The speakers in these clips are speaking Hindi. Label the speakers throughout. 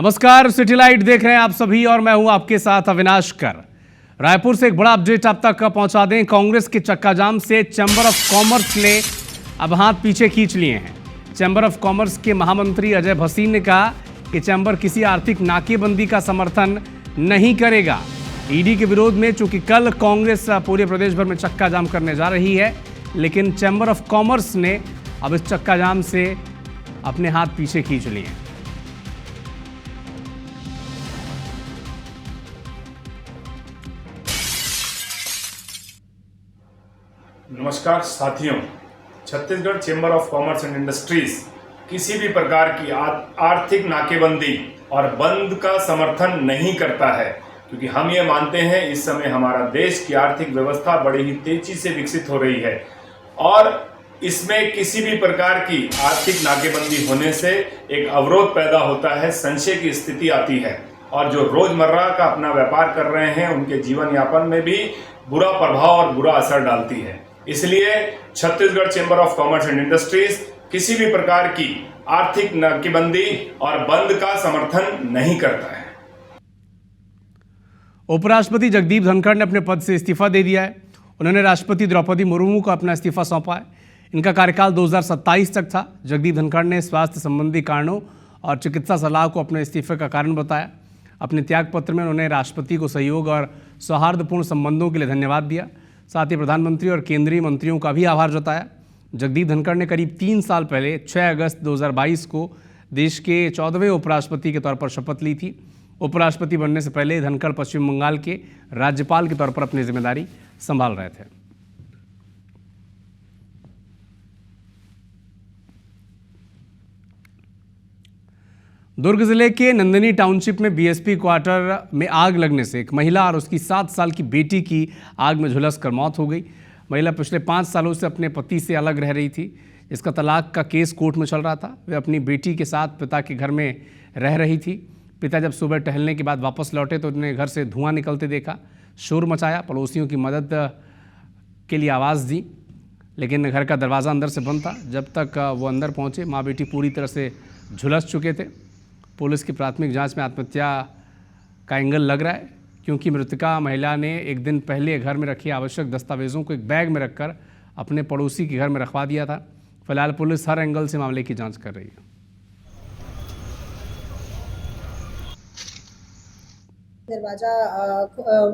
Speaker 1: नमस्कार, सिटी लाइट देख रहे हैं आप सभी और मैं हूं आपके साथ अविनाश कर। रायपुर से एक बड़ा अपडेट आप तक पहुंचा दें। कांग्रेस के चक्का जाम से चैंबर ऑफ कॉमर्स ने अब हाथ पीछे खींच लिए हैं। चैंबर ऑफ कॉमर्स के महामंत्री अजय भसीन ने कहा कि चैंबर किसी आर्थिक नाकेबंदी का समर्थन नहीं करेगा। ईडी के विरोध में चूंकि कल कांग्रेस पूरे प्रदेश भर में चक्का जाम करने जा रही है, लेकिन चैंबर ऑफ कॉमर्स ने अब इस चक्का जाम से अपने हाथ पीछे खींच लिए हैं।
Speaker 2: नमस्कार साथियों, Chhattisgarh chamber of commerce and industries किसी भी प्रकार की आर्थिक नाकेबंदी और बंद का समर्थन नहीं करता है, क्योंकि हम ये मानते हैं इस समय हमारा देश की आर्थिक व्यवस्था बड़ी ही तेजी से विकसित हो रही है और इसमें किसी भी प्रकार की आर्थिक नाकेबंदी होने से एक अवरोध पैदा होता है, संशय की स्थिति आती है और जो रोजमर्रा का अपना व्यापार कर रहे हैं उनके जीवन यापन में भी बुरा प्रभाव और बुरा असर डालती है। इसलिए Chhattisgarh chamber of commerce and industries किसी भी प्रकार की आर्थिक नाकेबंदी और बंद का समर्थन नहीं करता है।
Speaker 1: उपराष्ट्रपति जगदीप धनखड़ ने अपने पद से इस्तीफा दे दिया है। उन्होंने राष्ट्रपति द्रौपदी मुर्मू को अपना इस्तीफा सौंपा है। इनका कार्यकाल 2027 तक था। जगदीप धनखड़ ने स्वास्थ्य संबंधी कारणों और चिकित्सा सलाह को अपने इस्तीफे का कारण बताया। अपने त्याग पत्र में उन्होंने राष्ट्रपति को सहयोग और सौहार्दपूर्ण संबंधों के लिए धन्यवाद दिया। साथ ही प्रधानमंत्री और केंद्रीय मंत्रियों का भी आभार जताया। जगदीप धनखड़ ने करीब 3 साल पहले 6 अगस्त 2022 को देश के 14वें उपराष्ट्रपति के तौर पर शपथ ली थी। उपराष्ट्रपति बनने से पहले धनखड़ पश्चिम बंगाल के राज्यपाल के तौर पर अपनी जिम्मेदारी संभाल रहे थे। दुर्ग जिले के नंदिनी टाउनशिप में बीएसपी क्वार्टर में आग लगने से एक महिला और उसकी 7 साल की बेटी की आग में झुलसकर मौत हो गई। महिला पिछले 5 सालों से अपने पति से अलग रह रही थी। इसका तलाक का केस कोर्ट में चल रहा था। वे अपनी बेटी के साथ पिता के घर में रह रही थी। पिता जब सुबह टहलने के बाद वापस लौटे तो उन्हें घर से धुआं निकलते देखा, शोर मचाया, पड़ोसियों की मदद के लिए आवाज़ दी, लेकिन घर का दरवाज़ा अंदर से बंद था। जब तक वो अंदर पहुँचे माँ बेटी पूरी तरह से झुलस चुके थे। पुलिस की प्राथमिक जांच में आत्महत्या का एंगल लग रहा है, क्योंकि मृतका महिला ने एक दिन पहले घर में रखे आवश्यक दस्तावेजों को एक बैग में रखकर अपने पड़ोसी के घर में रखवा दिया था। फिलहाल पुलिस हर एंगल से मामले की जांच कर रही है।
Speaker 3: दरवाज़ा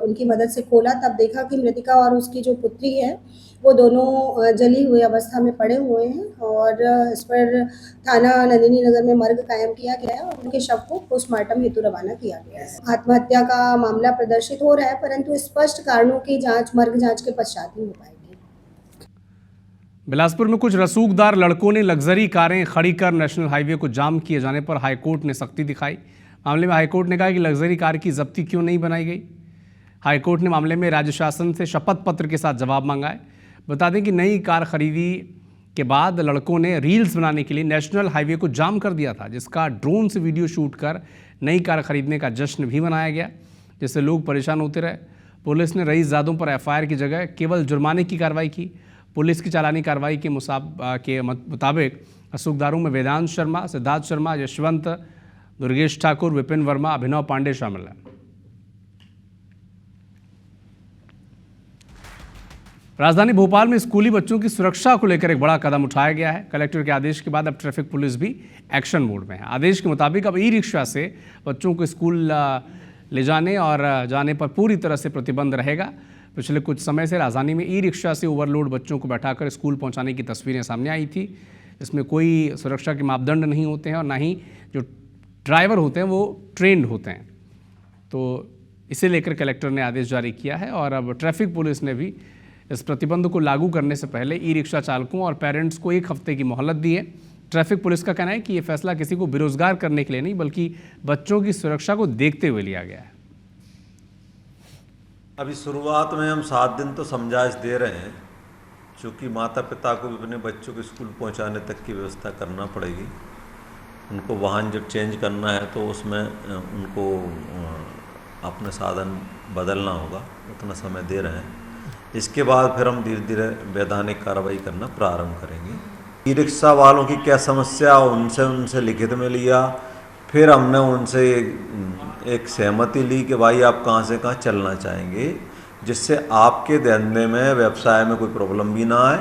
Speaker 3: उनकी मदद से खोला, तब देखा कि मृतिका और उसकी जो पुत्री है वो दोनों जली हुई अवस्था में पड़े हुए हैं और इस पर थाना नंदिनी नगर में मर्ग कायम किया गया है और उनके शव को पोस्टमार्टम हेतु रवाना किया गया है। आत्महत्या का मामला प्रदर्शित हो रहा है, परंतु स्पष्ट कारणों की जांच मर्ग जांच के पश्चात ही हो पाएगी।
Speaker 1: बिलासपुर में कुछ रसूखदार लड़कों ने लग्जरी कारें खड़ी कर नेशनल हाईवे को जाम किए जाने पर हाईकोर्ट ने सख्ती दिखाई। मामले में हाईकोर्ट ने कहा कि लग्जरी कार की जब्ती क्यों नहीं बनाई गई। हाईकोर्ट ने मामले में राज्य शासन से शपथ पत्र के साथ जवाब मांगा है। बता दें कि नई कार खरीदी के बाद लड़कों ने रील्स बनाने के लिए नेशनल हाईवे को जाम कर दिया था, जिसका ड्रोन से वीडियो शूट कर नई कार खरीदने का जश्न भी मनाया गया, जिससे लोग परेशान होते रहे। पुलिस ने रईसजादों पर एफआईआर की जगह केवल जुर्माने की कार्रवाई की। पुलिस की चालानी कार्रवाई के मुताबिक रसूखदारों में वेदांत शर्मा, सिद्धार्थ शर्मा, यशवंत, दुर्गेश ठाकुर, विपिन वर्मा, अभिनव पांडे शामिल हैं। राजधानी भोपाल में स्कूली बच्चों की सुरक्षा को लेकर एक बड़ा कदम उठाया गया है। कलेक्टर के आदेश के बाद अब ट्रैफिक पुलिस भी एक्शन मोड में है। आदेश के मुताबिक अब ई-रिक्शा से बच्चों को स्कूल ले जाने और जाने पर पूरी तरह से प्रतिबंध रहेगा। पिछले कुछ समय से राजधानी में ई-रिक्शा से ओवरलोड बच्चों को बैठाकर स्कूल पहुंचाने की तस्वीरें सामने आई थी। इसमें कोई सुरक्षा के मापदंड नहीं होते हैं और ना ही जो ड्राइवर होते हैं वो ट्रेंड होते हैं। तो इसे लेकर कलेक्टर ने आदेश जारी किया है और अब ट्रैफिक पुलिस ने भी इस प्रतिबंध को लागू करने से पहले ई-रिक्शा चालकों और पेरेंट्स को 1 हफ्ते की मोहलत दी है। ट्रैफिक पुलिस का कहना है कि ये फैसला किसी को बेरोजगार करने के लिए नहीं, बल्कि बच्चों की सुरक्षा को देखते हुए लिया गया है।
Speaker 4: अभी शुरुआत में हम 7 दिन तो समझाइश दे रहे हैं, चूँकि माता पिता को भी अपने बच्चों को स्कूल पहुंचाने तक की व्यवस्था करना पड़ेगी। उनको वाहन जब चेंज करना है तो उसमें उनको अपना साधन बदलना होगा, उतना समय दे रहे हैं। इसके बाद फिर हम धीरे धीरे वैधानिक कार्रवाई करना प्रारंभ करेंगे। ई रिक्शा वालों की क्या समस्या उनसे लिखित में लिया, फिर हमने उनसे एक सहमति ली कि भाई आप कहाँ से कहाँ चलना चाहेंगे, जिससे आपके धंधे में व्यवसाय में कोई प्रॉब्लम भी ना आए।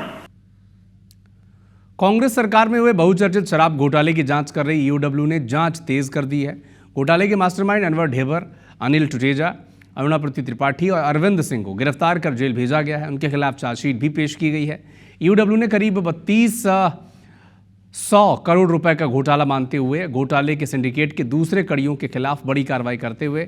Speaker 1: कांग्रेस सरकार में हुए बहुचर्चित शराब घोटाले की जांच कर रही ईओडब्ल्यू ने जांच तेज कर दी है। घोटाले के मास्टरमाइंड अनवर ढेबर, अनिल टुटेजा, अरुणाप्रति त्रिपाठी और अरविंद सिंह को गिरफ्तार कर जेल भेजा गया है। उनके खिलाफ चार्जशीट भी पेश की गई है। ईओडब्ल्यू ने करीब 3200 करोड़ रुपए का घोटाला मानते हुए घोटाले के सिंडिकेट के दूसरे कड़ियों के खिलाफ बड़ी कार्रवाई करते हुए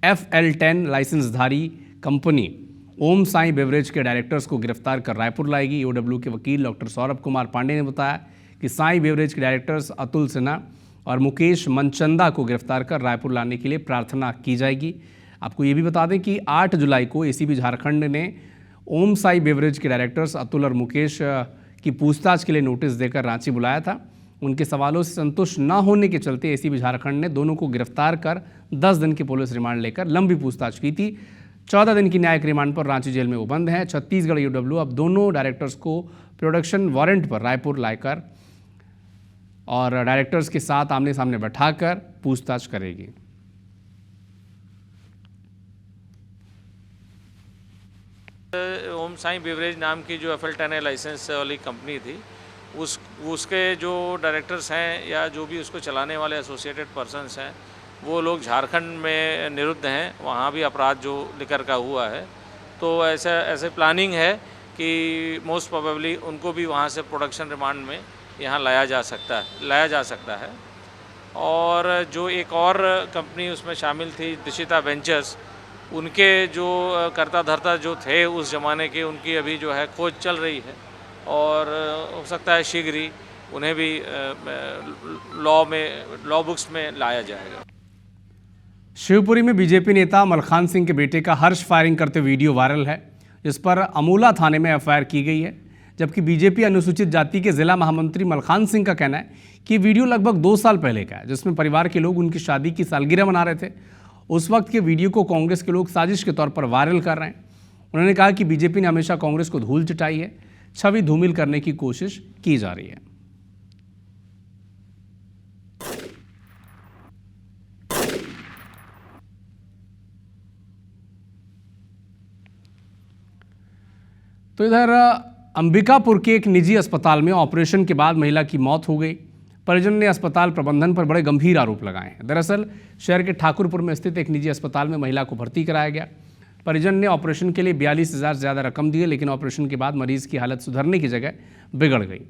Speaker 1: FL10 लाइसेंसधारी कंपनी ओम साई बेवरेज के डायरेक्टर्स को गिरफ्तार कर रायपुर लाएगी। ईओडब्ल्यू के वकील डॉक्टर सौरभ कुमार पांडे ने बताया कि साई बेवरेज के डायरेक्टर्स अतुल सिन्हा और मुकेश मनचंदा को गिरफ्तार कर रायपुर लाने के लिए प्रार्थना की जाएगी। आपको ये भी बता दें कि 8 जुलाई को एसीबी झारखंड ने ओम साई बेवरेज के डायरेक्टर्स अतुल और मुकेश की पूछताछ के लिए नोटिस देकर रांची बुलाया था। उनके सवालों से संतुष्ट न होने के चलते एसीबी झारखंड ने दोनों को गिरफ्तार कर 10 दिन की पुलिस रिमांड लेकर लंबी पूछताछ की थी। 14 दिन की न्यायिक रिमांड पर रांची जेल में वो बंद हैं। छत्तीसगढ़ ईओडब्ल्यू अब दोनों डायरेक्टर्स को प्रोडक्शन वारंट पर रायपुर लाकर और डायरेक्टर्स के साथ आमने सामने बैठाकर पूछताछ करेगी।
Speaker 5: ओम साई बेवरेज नाम की जो FL10 लाइसेंस वाली कंपनी थी, उसके जो डायरेक्टर्स हैं या जो भी उसको चलाने वाले एसोसिएटेड पर्सन्स हैं, वो लोग झारखंड में निरुद्ध हैं। वहाँ भी अपराध जो लिकर का हुआ है, तो ऐसे प्लानिंग है कि मोस्ट प्रोबेबली उनको भी वहाँ से प्रोडक्शन रिमांड में यहाँ लाया जा सकता है। और जो एक और कंपनी उसमें शामिल थी, दिशिता वेंचर्स, उनके जो कर्ता धर्ता जो थे उस ज़माने के, उनकी अभी जो है खोज चल रही है और हो सकता है शीघ्र ही उन्हें भी लॉ बुक्स में लाया जाएगा।
Speaker 1: शिवपुरी में बीजेपी नेता मलखान सिंह के बेटे का हर्ष फायरिंग करते वीडियो वायरल है, जिस पर अमोला थाने में FIR की गई है। जबकि बीजेपी अनुसूचित जाति के जिला महामंत्री मलखान सिंह का कहना है कि वीडियो लगभग 2 साल पहले का है, जिसमें परिवार के लोग उनकी शादी की सालगिरह मना रहे थे। उस वक्त के वीडियो को कांग्रेस के लोग साजिश के तौर पर वायरल कर रहे हैं। उन्होंने कहा कि बीजेपी ने हमेशा कांग्रेस को धूल चटाई है, छवि धूमिल करने की कोशिश की जा रही है। तो इधर अंबिकापुर के एक निजी अस्पताल में ऑपरेशन के बाद महिला की मौत हो गई। परिजन ने अस्पताल प्रबंधन पर बड़े गंभीर आरोप लगाए हैं। दरअसल शहर के ठाकुरपुर में स्थित एक निजी अस्पताल में महिला को भर्ती कराया गया। परिजन ने ऑपरेशन के लिए 42,000 से ज़्यादा रकम दी है, लेकिन ऑपरेशन के बाद मरीज की हालत सुधरने की जगह बिगड़ गई।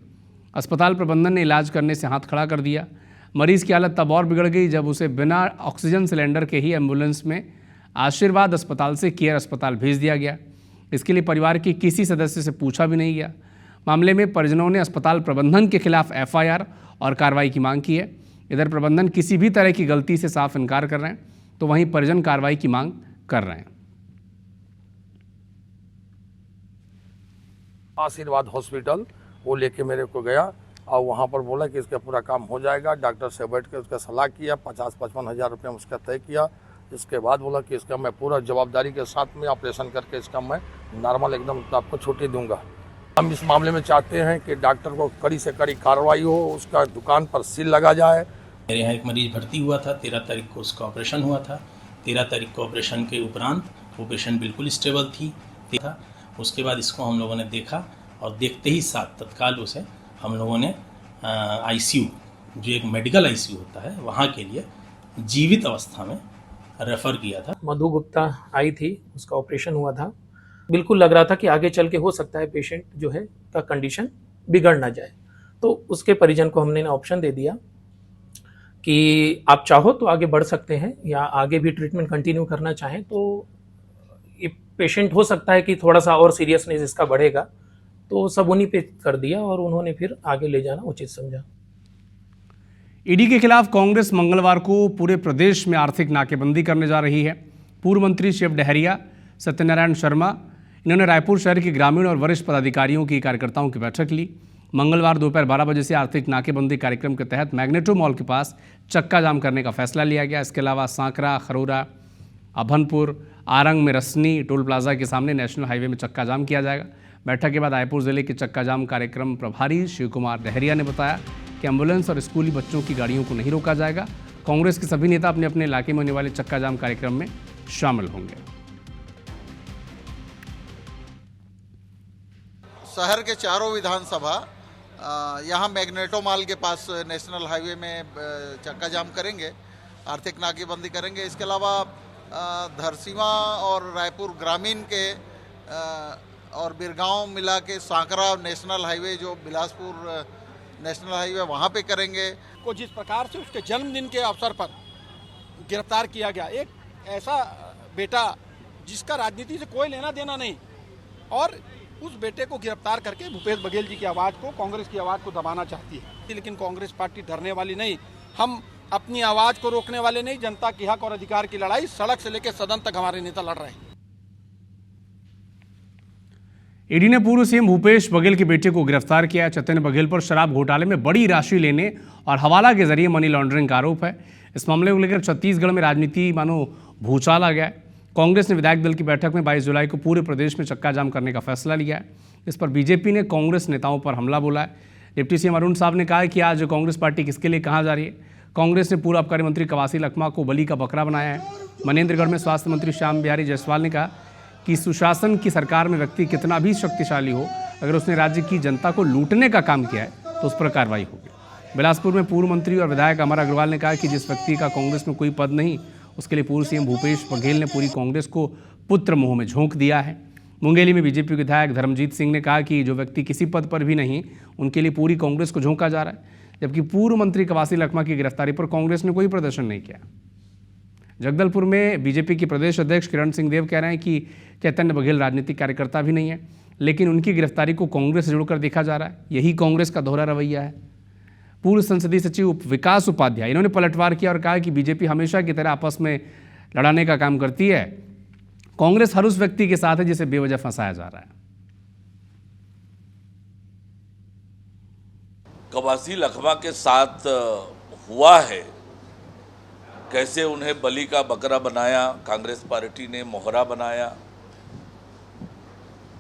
Speaker 1: अस्पताल प्रबंधन ने इलाज करने से हाथ खड़ा कर दिया। मरीज की हालत तब और बिगड़ गई जब उसे बिना ऑक्सीजन सिलेंडर के ही एम्बुलेंस में आशीर्वाद अस्पताल से केयर अस्पताल भेज दिया गया। इसके लिए परिवार के किसी सदस्य से पूछा भी नहीं गया। मामले में परिजनों ने अस्पताल प्रबंधन के खिलाफ FIR और कार्रवाई की मांग की है। इधर प्रबंधन किसी भी तरह की गलती से साफ इनकार कर रहे हैं, तो वहीं परिजन कार्रवाई की मांग कर रहे हैं।
Speaker 6: आशीर्वाद हॉस्पिटल वो लेके मेरे को गया और वहाँ पर बोला कि इसका पूरा काम हो जाएगा। डॉक्टर से बैठ के उसका सलाह किया, 50-55 हज़ार रुपये में उसका तय किया। इसके बाद बोला कि इसका मैं पूरा जवाबदारी के साथ में ऑपरेशन करके इसका मैं नॉर्मल एकदम आपको छुट्टी दूंगा। हम इस मामले में चाहते हैं कि डॉक्टर को कड़ी से कड़ी कार्रवाई हो, उसका दुकान पर सील लगा जाए।
Speaker 7: मेरे यहाँ एक मरीज भर्ती हुआ था, 13 तारीख को उसका ऑपरेशन हुआ था। 13 तारीख को ऑपरेशन के उपरांत वो पेशेंट बिल्कुल स्टेबल थी। उसके बाद इसको हम लोगों ने देखा और देखते ही साथ तत्काल उसे हम लोगों ने ICU, जो एक मेडिकल ICU होता है, वहाँ के लिए जीवित अवस्था में रेफ़र किया था।
Speaker 8: मधु गुप्ता आई थी, उसका ऑपरेशन हुआ था। बिल्कुल लग रहा था कि आगे चल के हो सकता है पेशेंट जो है का कंडीशन बिगड़ ना जाए, तो उसके परिजन को हमने ऑप्शन दे दिया कि आप चाहो तो आगे बढ़ सकते हैं या आगे भी ट्रीटमेंट कंटिन्यू करना चाहें तो ये पेशेंट हो सकता है कि थोड़ा सा और सीरियसनेस इसका बढ़ेगा, तो सब उन्हीं पे कर दिया और उन्होंने फिर आगे ले जाना उचित समझा।
Speaker 1: ईडी के खिलाफ कांग्रेस मंगलवार को पूरे प्रदेश में आर्थिक नाकेबंदी करने जा रही है। पूर्व मंत्री शिव डहरिया, सत्यनारायण शर्मा, इन्होंने रायपुर शहर के ग्रामीण और वरिष्ठ पदाधिकारियों की कार्यकर्ताओं की बैठक ली। मंगलवार दोपहर 12 बजे से आर्थिक नाकेबंदी कार्यक्रम के तहत मैग्नेटो मॉल के पास चक्का जाम करने का फैसला लिया गया। इसके अलावा सांकरा, खरोरा, अभनपुर, आरंग में रसनी टोल प्लाजा के सामने नेशनल हाईवे में चक्का जाम किया जाएगा। बैठक के बाद रायपुर जिले के चक्का जाम कार्यक्रम प्रभारी शिव कुमार डहरिया ने बताया कि एम्बुलेंस और स्कूली बच्चों की गाड़ियों को नहीं रोका जाएगा। कांग्रेस के सभी नेता अपने अपने इलाके में होने वाले चक्का जाम कार्यक्रम में शामिल होंगे।
Speaker 9: शहर के चारों विधानसभा यहाँ मैग्नेटो मॉल के पास नेशनल हाईवे में चक्का जाम करेंगे, आर्थिक नाकेबंदी करेंगे। इसके अलावा धरसीवा और रायपुर ग्रामीण के और बिरगांव मिला के सांकरा नेशनल हाईवे जो बिलासपुर नेशनल हाईवे वहाँ पे करेंगे।
Speaker 10: को जिस प्रकार से उसके जन्मदिन के अवसर पर गिरफ्तार किया गया, एक ऐसा बेटा जिसका राजनीति से कोई लेना देना नहीं, और उस बेटे को गिरफ्तार करके भूपेश बघेल जी की आवाज़ को, कांग्रेस की आवाज़ को दबाना चाहती है। लेकिन कांग्रेस पार्टी डरने वाली नहीं, हम अपनी आवाज़ को रोकने वाले नहीं। जनता के हक और अधिकार की लड़ाई सड़क से लेकर सदन तक हमारे नेता लड़ रहे हैं।
Speaker 1: ईडी ने पूर्व सीएम भूपेश बघेल के बेटे को गिरफ्तार किया है। चैतन्य बघेल पर शराब घोटाले में बड़ी राशि लेने और हवाला के जरिए मनी लॉन्ड्रिंग का आरोप है। इस मामले को लेकर छत्तीसगढ़ में राजनीति मानो भूचाल आ गया है। कांग्रेस ने विधायक दल की बैठक में 22 जुलाई को पूरे प्रदेश में चक्का जाम करने का फैसला लिया है। इस पर बीजेपी ने कांग्रेस नेताओं पर हमला बोला है। डिप्टी सीएम अरुण साहब ने कहा कि आज कांग्रेस पार्टी किसके लिए कहाँ जा रही है। कांग्रेस ने पूर्व आबकारी मंत्री कवासी लखमा को बलि का बकरा बनाया है। मनेंद्रगढ़ में स्वास्थ्य मंत्री श्याम बिहारी जायसवाल ने कहा कि सुशासन की सरकार में व्यक्ति कितना भी शक्तिशाली हो, अगर उसने राज्य की जनता को लूटने का काम किया है तो उस पर कार्रवाई होगी। बिलासपुर में पूर्व मंत्री और विधायक अमर अग्रवाल ने कहा कि जिस व्यक्ति का कांग्रेस में कोई पद नहीं, उसके लिए पूर्व सीएम भूपेश बघेल ने पूरी कांग्रेस को पुत्र मोह में झोंक दिया है। मुंगेली में बीजेपी विधायक धर्मजीत सिंह ने कहा कि जो व्यक्ति किसी पद पर भी नहीं, उनके लिए पूरी कांग्रेस को झोंका जा रहा है। जबकि पूर्व मंत्री कवासी लखमा की गिरफ्तारी पर कांग्रेस ने कोई प्रदर्शन नहीं किया। जगदलपुर में बीजेपी के प्रदेश अध्यक्ष किरण सिंह देव कह रहे हैं कि चैतन्य बघेल राजनीतिक कार्यकर्ता भी नहीं है, लेकिन उनकी गिरफ्तारी को कांग्रेस से जोड़कर देखा जा रहा है। यही कांग्रेस का दोहरा रवैया है। पूर्व संसदीय सचिव विकास उपाध्याय इन्होंने पलटवार किया और कहा कि बीजेपी हमेशा की तरह आपस में लड़ाने का काम करती है। कांग्रेस हर उस व्यक्ति के साथ है जिसे बेवजह फंसाया जा रहा है।
Speaker 11: कवासी लखमा के साथ हुआ है, कैसे उन्हें बलि का बकरा बनाया, कांग्रेस पार्टी ने मोहरा बनाया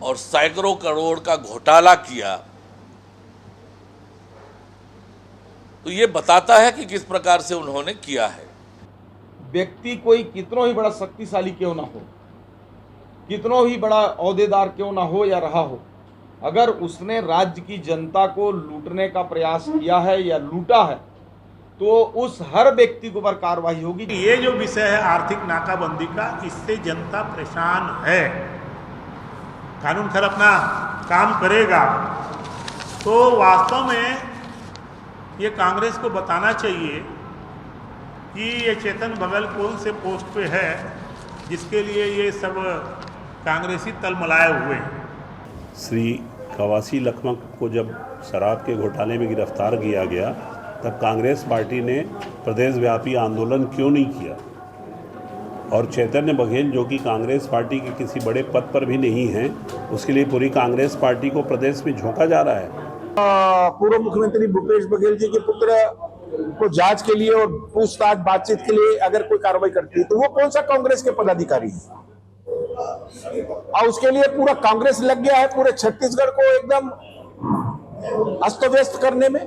Speaker 11: और सैकड़ों करोड़ का घोटाला किया, तो ये बताता है कि किस प्रकार से उन्होंने किया है।
Speaker 12: व्यक्ति कोई कितना ही बड़ा शक्तिशाली क्यों ना हो, कितना ही बड़ा ओहदेदार क्यों ना हो या रहा हो, अगर उसने राज्य की जनता को लूटने का प्रयास किया है या लूटा है तो उस हर व्यक्ति के ऊपर कार्रवाई होगी।
Speaker 13: ये जो विषय है आर्थिक नाकाबंदी का, इससे जनता परेशान है। कानून खैर अपना काम करेगा, तो वास्तव में ये कांग्रेस को बताना चाहिए कि ये चेतन बघेल कौन से पोस्ट पे है जिसके लिए ये सब कांग्रेसी तलमलाए हुए हैं।
Speaker 14: श्री कवासी लखमा को जब शराब के घोटाले में गिरफ्तार किया गया, तब कांग्रेस पार्टी ने प्रदेशव्यापी आंदोलन क्यों नहीं किया, और चैतन्य बघेल जो कि कांग्रेस पार्टी के किसी बड़े पद पर भी नहीं हैं, उसके लिए पूरी कांग्रेस पार्टी को प्रदेश में झोंका जा रहा है।
Speaker 12: पूर्व मुख्यमंत्री भूपेश बघेल जी के पुत्र को जांच के लिए और पूछताछ बातचीत के लिए अगर कोई कार्रवाई करती है तो वो कौन सा कांग्रेस के पदाधिकारी है? और उसके लिए पूरा कांग्रेस लग गया है पूरे छत्तीसगढ़ को एकदम अस्त व्यस्त करने में।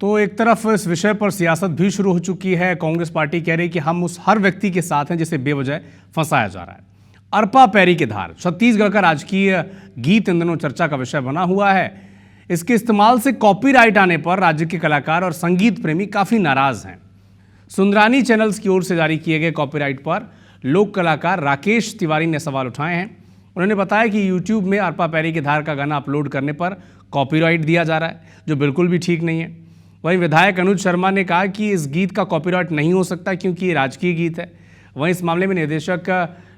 Speaker 1: तो एक तरफ इस विषय पर सियासत भी शुरू हो चुकी है। कांग्रेस पार्टी कह रही है कि हम उस हर व्यक्ति के साथ हैं जिसे बेवजह फंसाया जा रहा है। अरपा पैरी के धार छत्तीसगढ़ का राजकीय गीत इन दिनों चर्चा का विषय बना हुआ है। इसके इस्तेमाल से कॉपीराइट आने पर राज्य के कलाकार और संगीत प्रेमी काफी नाराज हैं। सुंदरानी चैनल्स की ओर से जारी किए गए कॉपीराइट पर लोक कलाकार राकेश तिवारी ने सवाल उठाए हैं। उन्होंने बताया कि यूट्यूब में अरपा पैरी के धार का गाना अपलोड करने पर कॉपीराइट दिया जा रहा है, जो बिल्कुल भी ठीक नहीं है। वहीं विधायक अनुज शर्मा ने कहा कि इस गीत का कॉपीराइट नहीं हो सकता क्योंकि ये राजकीय गीत है। वहीं इस मामले में निदेशक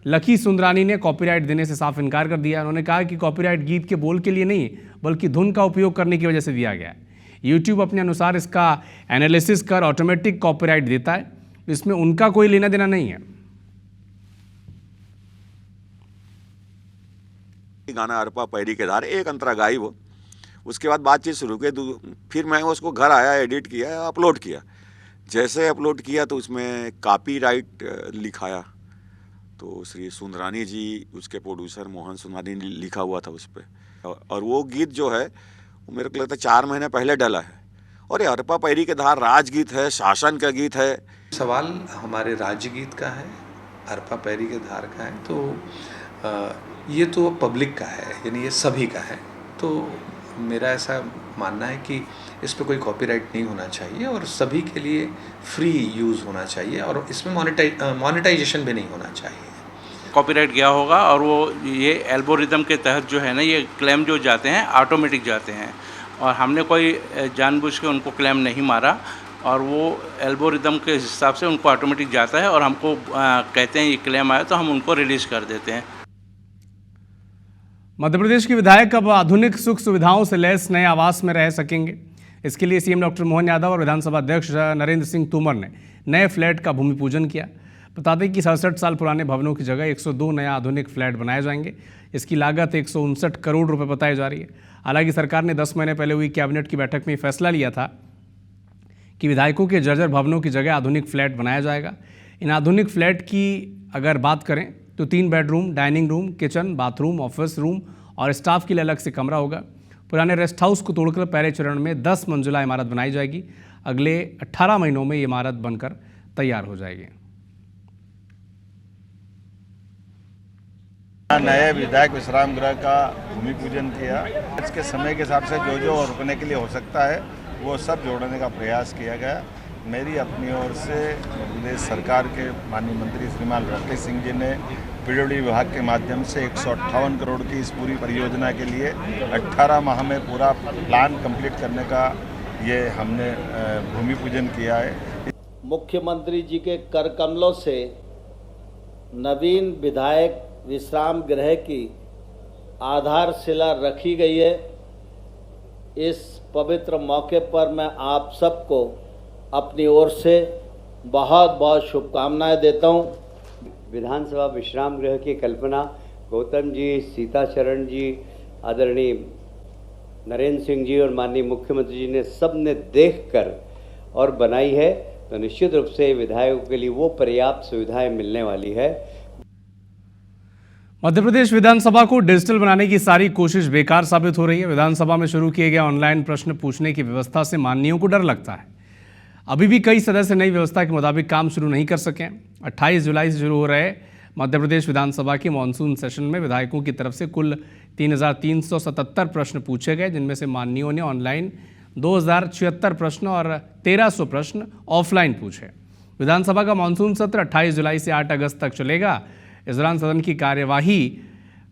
Speaker 1: लकी सुंदरानी ने कॉपीराइट देने से साफ इनकार कर दिया। उन्होंने कहा कि कॉपीराइट गीत के बोल के लिए नहीं बल्कि धुन का उपयोग करने की वजह से दिया गया है। यूट्यूब अपने अनुसार इसका एनालिसिस कर ऑटोमेटिक कॉपीराइट देता है, इसमें उनका कोई लेना देना नहीं है।
Speaker 15: गाना अरपा पैरी के धार एक अंतरा गाई वो, उसके बाद बातचीत शुरू की। फिर मैं उसको घर आया, एडिट किया, अपलोड किया। जैसे अपलोड किया तो उसमें कॉपीराइट लिखाया, तो श्री सुंदरानी जी उसके प्रोड्यूसर मोहन सुंदरानी लिखा हुआ था उस पर। और वो गीत जो है वो मेरे को लगता है 4 महीने पहले डला है और ये अरपा पैरी के धार राजगीत है, शासन का गीत है।
Speaker 16: सवाल हमारे राजगीत का है, अरपा पैरी के धार का है, तो ये तो पब्लिक का है, यानी ये सभी का है। तो मेरा ऐसा मानना है कि इस पर कोई कॉपीराइट नहीं होना चाहिए और सभी के लिए फ्री यूज़ होना चाहिए और इसमें मोनेटाइजेशन भी नहीं होना चाहिए।
Speaker 17: कॉपीराइट गया होगा और वो ये एल्गोरिदम के तहत जो है ना, ये क्लेम जो जाते हैं ऑटोमेटिक जाते हैं और हमने कोई जानबूझ के उनको क्लेम नहीं मारा और वो एल्गोरिदम के हिसाब से उनको ऑटोमेटिक जाता है और हमको कहते हैं ये क्लेम आया तो हम उनको रिलीज़ कर देते हैं।
Speaker 1: मध्य प्रदेश के विधायक अब आधुनिक सुख सुविधाओं से लैस नए आवास में रह सकेंगे। इसके लिए सीएम डॉक्टर मोहन यादव और विधानसभा अध्यक्ष नरेंद्र सिंह तोमर ने नए फ्लैट का भूमि पूजन किया। बता दें कि 67 साल पुराने भवनों की जगह 102 नया आधुनिक फ्लैट बनाए जाएंगे। इसकी लागत 159 करोड़ रुपए बताई जा रही है। हालांकि सरकार ने 10 महीने पहले हुई कैबिनेट की बैठक में फैसला लिया था कि विधायकों के जर्जर भवनों की जगह आधुनिक फ्लैट बनाया जाएगा। इन आधुनिक फ्लैट की अगर बात करें तो 3 bedroom, dining room, kitchen, bathroom, office room और स्टाफ के लिए अलग से कमरा होगा। पुराने रेस्ट हाउस को तोड़कर पहले चरण में 10 मंजिला इमारत बनाई जाएगी। अगले 18 महीनों में ये इमारत बनकर तैयार हो जाएगी।
Speaker 18: नए विधायक विश्राम गृह का भूमि पूजन किया। आज के समय के हिसाब से जो जो रुकने के लिए हो सकता है वो सब जोड़ने का प्रयास किया गया। मेरी अपनी ओर से प्रदेश सरकार के माननीय मंत्री श्रीमान राकेश सिंह जी ने पीडब्ल्यूडी विभाग के माध्यम से 158 करोड़ की इस पूरी परियोजना के लिए 18 माह में पूरा प्लान कंप्लीट करने का ये हमने भूमि पूजन किया है।
Speaker 19: मुख्यमंत्री जी के कर कमलों से नवीन विधायक विश्राम गृह की आधारशिला रखी गई है। इस पवित्र मौके पर मैं आप सबको अपनी ओर से बहुत बहुत शुभकामनाएं देता हूं।
Speaker 20: विधानसभा विश्राम गृह की कल्पना गौतम जी, सीताचरण जी, आदरणीय नरेंद्र सिंह जी और माननीय मुख्यमंत्री जी ने सबने देखकर और बनाई है, तो निश्चित रूप से विधायकों के लिए वो पर्याप्त सुविधाएं मिलने वाली है।
Speaker 1: मध्य प्रदेश विधानसभा को डिजिटल बनाने की सारी कोशिश बेकार साबित हो रही है। विधानसभा में शुरू किए गए ऑनलाइन प्रश्न पूछने की व्यवस्था से माननीयों को डर लगता है। अभी भी कई सदस्य नई व्यवस्था के मुताबिक काम शुरू नहीं कर सके। 28 जुलाई से शुरू हो रहे मध्य प्रदेश विधानसभा के मानसून सेशन में विधायकों की तरफ से कुल 3,377 प्रश्न पूछे गए, जिनमें से माननीयों ने ऑनलाइन 2,076 प्रश्न और 1,300 प्रश्न ऑफलाइन पूछे। विधानसभा का मानसून सत्र 28 जुलाई से 8 अगस्त तक चलेगा। इस दौरान सदन की कार्यवाही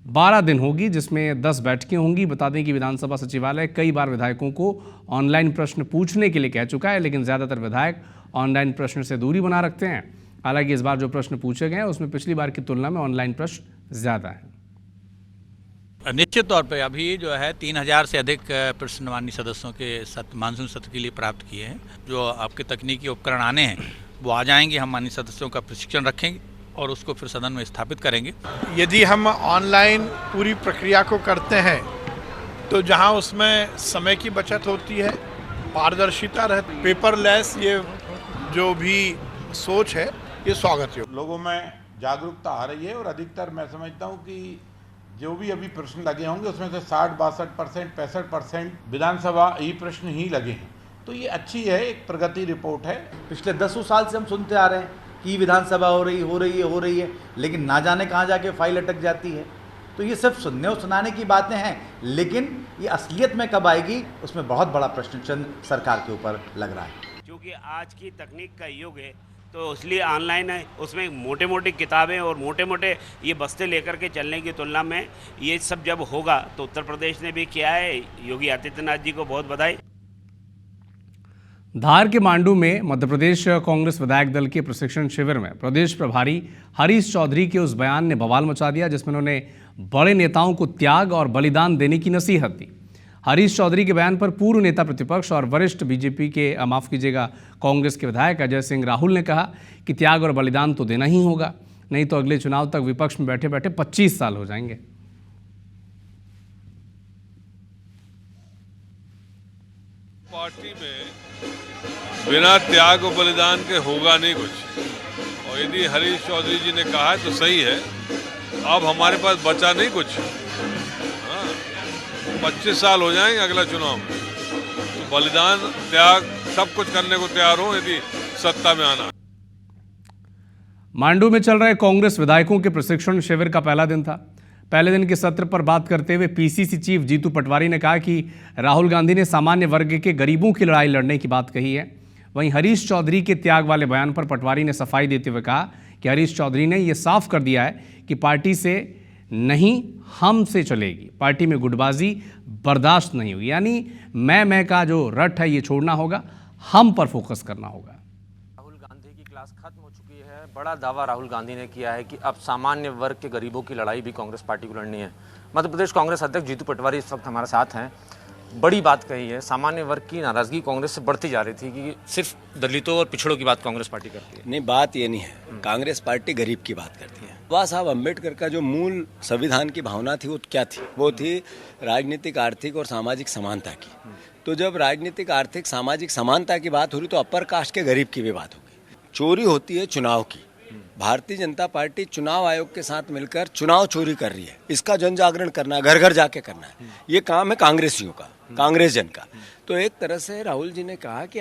Speaker 1: 12 दिन होगी, जिसमें 10 बैठकें होंगी। बता दें कि विधानसभा सचिवालय कई बार विधायकों को ऑनलाइन प्रश्न पूछने के लिए कह चुका है, लेकिन ज़्यादातर विधायक ऑनलाइन प्रश्न से दूरी बना रखते हैं। हालांकि इस बार जो प्रश्न पूछे गए हैं उसमें पिछली बार की तुलना में ऑनलाइन प्रश्न ज़्यादा है।
Speaker 21: निश्चित तौर पर अभी जो है 3,000 से अधिक प्रश्न माननीय सदस्यों के मानसून सत्र के लिए प्राप्त किए हैं। जो आपके तकनीकी उपकरण आने हैं वो आ जाएंगे। हम माननीय सदस्यों का प्रशिक्षण रखेंगे और उसको फिर सदन में स्थापित करेंगे।
Speaker 22: यदि हम ऑनलाइन पूरी प्रक्रिया को करते हैं तो जहां उसमें समय की बचत होती है, पारदर्शिता रहती, पेपरलेस ये जो भी सोच है ये स्वागत है।
Speaker 13: लोगों में जागरूकता आ रही है और अधिकतर मैं समझता हूँ कि जो भी अभी प्रश्न लगे होंगे उसमें से 60-62%, 65% विधानसभा ई प्रश्न ही लगे हैं। तो ये अच्छी है, एक प्रगति रिपोर्ट है।
Speaker 23: पिछले 10 साल से हम सुनते आ रहे हैं कि विधानसभा हो रही है, लेकिन ना जाने कहाँ जाके फाइल अटक जाती है। तो ये सिर्फ सुनने और सुनाने की बातें हैं, लेकिन ये असलियत में कब आएगी उसमें बहुत बड़ा प्रश्न चिन्ह सरकार के ऊपर लग रहा है।
Speaker 24: क्योंकि आज की तकनीक का युग है, तो इसलिए ऑनलाइन है, उसमें मोटे मोटे किताबें और मोटे मोटे ये बस्ते लेकर के चलने की तुलना में ये सब जब होगा तो उत्तर प्रदेश ने भी किया है। योगी आदित्यनाथ जी को बहुत बधाई।
Speaker 1: धार के मांडू में मध्य प्रदेश कांग्रेस विधायक दल के प्रशिक्षण शिविर में प्रदेश प्रभारी हरीश चौधरी के उस बयान ने बवाल मचा दिया, जिसमें उन्होंने बड़े नेताओं को त्याग और बलिदान देने की नसीहत दी। हरीश चौधरी के बयान पर पूर्व नेता प्रतिपक्ष और वरिष्ठ बीजेपी के कांग्रेस के विधायक अजय सिंह राहुल ने कहा कि त्याग और बलिदान तो देना ही होगा, नहीं तो अगले चुनाव तक विपक्ष में बैठे बैठे 25 साल हो जाएंगे।
Speaker 25: पार्टी में बिना त्याग और बलिदान के होगा नहीं कुछ, और यदि हरीश चौधरी जी ने कहा है तो सही है। अब हमारे पास बचा नहीं कुछ, 25 साल हो जाएंगे अगला चुनाव में, तो बलिदान त्याग सब कुछ करने को तैयार हूँ यदि सत्ता में आना।
Speaker 1: मांडू में चल रहे कांग्रेस विधायकों के प्रशिक्षण शिविर का पहला दिन था। पहले दिन के सत्र पर बात करते हुए पीसीसी चीफ जीतू पटवारी ने कहा कि राहुल गांधी ने सामान्य वर्ग के गरीबों की लड़ाई लड़ने की बात कही है। वहीं हरीश चौधरी के त्याग वाले बयान पर पटवारी ने सफाई देते हुए कहा कि हरीश चौधरी ने यह साफ कर दिया है कि पार्टी से नहीं हम से चलेगी, पार्टी में गुटबाजी बर्दाश्त नहीं होगी। यानी मैं का जो रट है ये छोड़ना होगा, हम पर फोकस करना होगा।
Speaker 2: राहुल गांधी की क्लास खत्म हो चुकी है। बड़ा दावा राहुल गांधी ने किया है कि अब सामान्य वर्ग के गरीबों की लड़ाई भी कांग्रेस पार्टी को लड़नी है। मध्य प्रदेश कांग्रेस अध्यक्ष जीतू पटवारी इस वक्त हमारे साथ हैं। बड़ी बात कही है, सामान्य वर्ग की नाराजगी कांग्रेस से बढ़ती जा रही थी कि सिर्फ दलितों और पिछड़ों की बात कांग्रेस पार्टी करती है।
Speaker 3: नहीं, बात ये नहीं है। कांग्रेस पार्टी गरीब की बात करती है। बाबा साहब अम्बेडकर का जो मूल संविधान की भावना थी वो क्या थी? वो थी राजनीतिक, आर्थिक और सामाजिक समानता की। तो जब राजनीतिक, आर्थिक, सामाजिक समानता की बात हो रही तो अपर कास्ट के गरीब की भी बात होगी। चोरी होती है चुनाव की। भारतीय जनता पार्टी चुनाव आयोग के साथ मिलकर चुनाव चोरी कर रही है। इसका जन जागरण करना है, घर घर जाके करना है। ये काम है कांग्रेसियों का, कांग्रेस जन का। तो एक तरह से राहुल जी ने कहा कि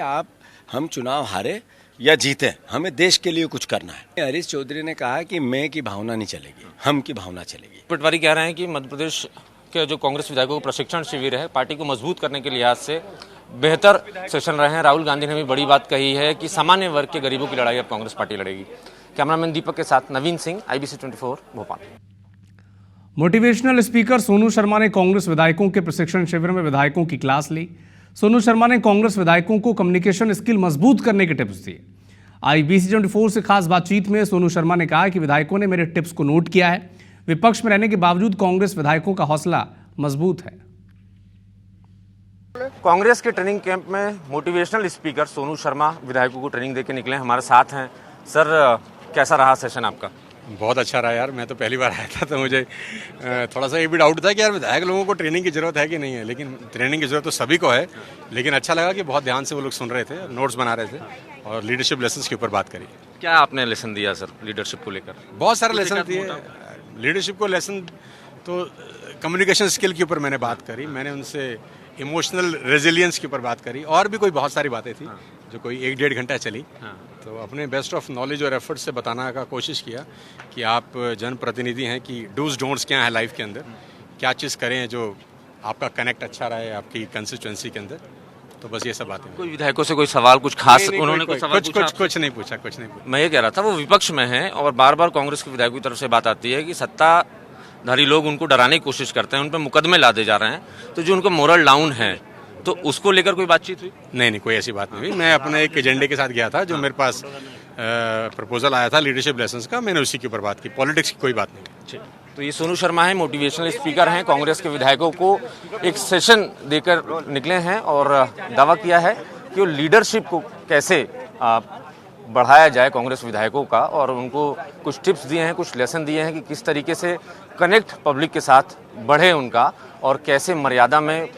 Speaker 3: हम चुनाव हारे या जीते, हमें देश के लिए कुछ करना है। हरीश चौधरी ने कहा कि मैं की भावना नहीं चलेगी, हम की भावना चलेगी।
Speaker 2: पटवारी कह रहे हैं कि मध्य प्रदेश के जो कांग्रेस विधायकों को प्रशिक्षण शिविर है, पार्टी को मजबूत करने के लिहाज से बेहतर सेशन रहे हैं। राहुल गांधी ने भी बड़ी बात कही है कि सामान्य वर्ग के गरीबों की लड़ाई अब कांग्रेस पार्टी लड़ेगी। कैमरामैन दीपक के साथ Naveen Singh, IBC 24 Bhopal.
Speaker 1: Motivational speaker Sonu Sharma ने कांग्रेस विधायकों के प्रशिक्षण शिविर में विधायकों की क्लास ली। सोनू शर्मा ने कांग्रेस विधायकों को कम्युनिकेशन स्किल मजबूत करने के टिप्स दिए। IBC 24 से खास बातचीत में सोनू शर्मा ने कहा कि विधायकों ने मेरे टिप्स को नोट किया है। विपक्ष में रहने के बावजूद कांग्रेस विधायकों का हौसला मजबूत है।
Speaker 2: कांग्रेस के ट्रेनिंग कैंप में मोटिवेशनल स्पीकर सोनू शर्मा विधायकों को ट्रेनिंग देकर निकले, हमारे साथ हैं। सर, कैसा रहा सेशन आपका?
Speaker 4: बहुत अच्छा रहा यार। मैं तो पहली बार आया था तो मुझे थोड़ा सा ये भी डाउट था कि यार विधायक लोगों को ट्रेनिंग की जरूरत है कि नहीं है, लेकिन ट्रेनिंग की जरूरत तो सभी को है। लेकिन अच्छा लगा कि बहुत ध्यान से वो लोग सुन रहे थे, नोट्स बना रहे थे और लीडरशिप लेसन्स के ऊपर बात करी।
Speaker 2: क्या आपने लेसन दिया सर लीडरशिप को लेकर?
Speaker 4: बहुत सारे लेसन दिए। लीडरशिप को लेसन तो कम्युनिकेशन स्किल के ऊपर मैंने बात करी, मैंने उनसे इमोशनल रेजिलियंस के ऊपर बात करी, और भी कोई बहुत सारी बातें थी जो कोई 1-1.5 घंटा चली। तो अपने बेस्ट ऑफ नॉलेज और एफर्ट से बताना का कोशिश किया कि आप जनप्रतिनिधि हैं कि डूज डोंट्स क्या है लाइफ के अंदर, क्या चीज़ करें जो आपका कनेक्ट अच्छा रहे आपकी कंस्टिट्यूएंसी के अंदर। तो बस ये सब बातें।
Speaker 2: कोई विधायकों से कोई सवाल कुछ खास उन्होंने कुछ सवाल
Speaker 4: कुछ नहीं पूछा।
Speaker 2: मैं ये कह रहा था वो विपक्ष में है और बार बार कांग्रेस के विधायकों की तरफ से बात आती है कि सत्ताधारी लोग उनको डराने की कोशिश करते हैं, उन पर मुकदमे लादे जा रहे हैं, तो जो उनका मोरल डाउन है तो उसको लेकर कोई बातचीत हुई?
Speaker 4: नहीं, कोई ऐसी बात नहीं हुई। मैं अपने एक एजेंडे के साथ गया था, जो मेरे पास प्रपोजल आया था लीडरशिप लेसन्स का, मैंने उसी के ऊपर बात की। पॉलिटिक्स की कोई बात नहीं।
Speaker 2: तो ये सोनू शर्मा है, मोटिवेशनल स्पीकर हैं, कांग्रेस के विधायकों को एक सेशन देकर निकले हैं और दावा किया है कि वो लीडरशिप को कैसे बढ़ाया जाए कांग्रेस विधायकों का, और उनको कुछ टिप्स दिए हैं, कुछ लेसन दिए हैं कि किस तरीके से कनेक्ट पब्लिक के साथ बढ़े उनका, और कैसे मर्यादा में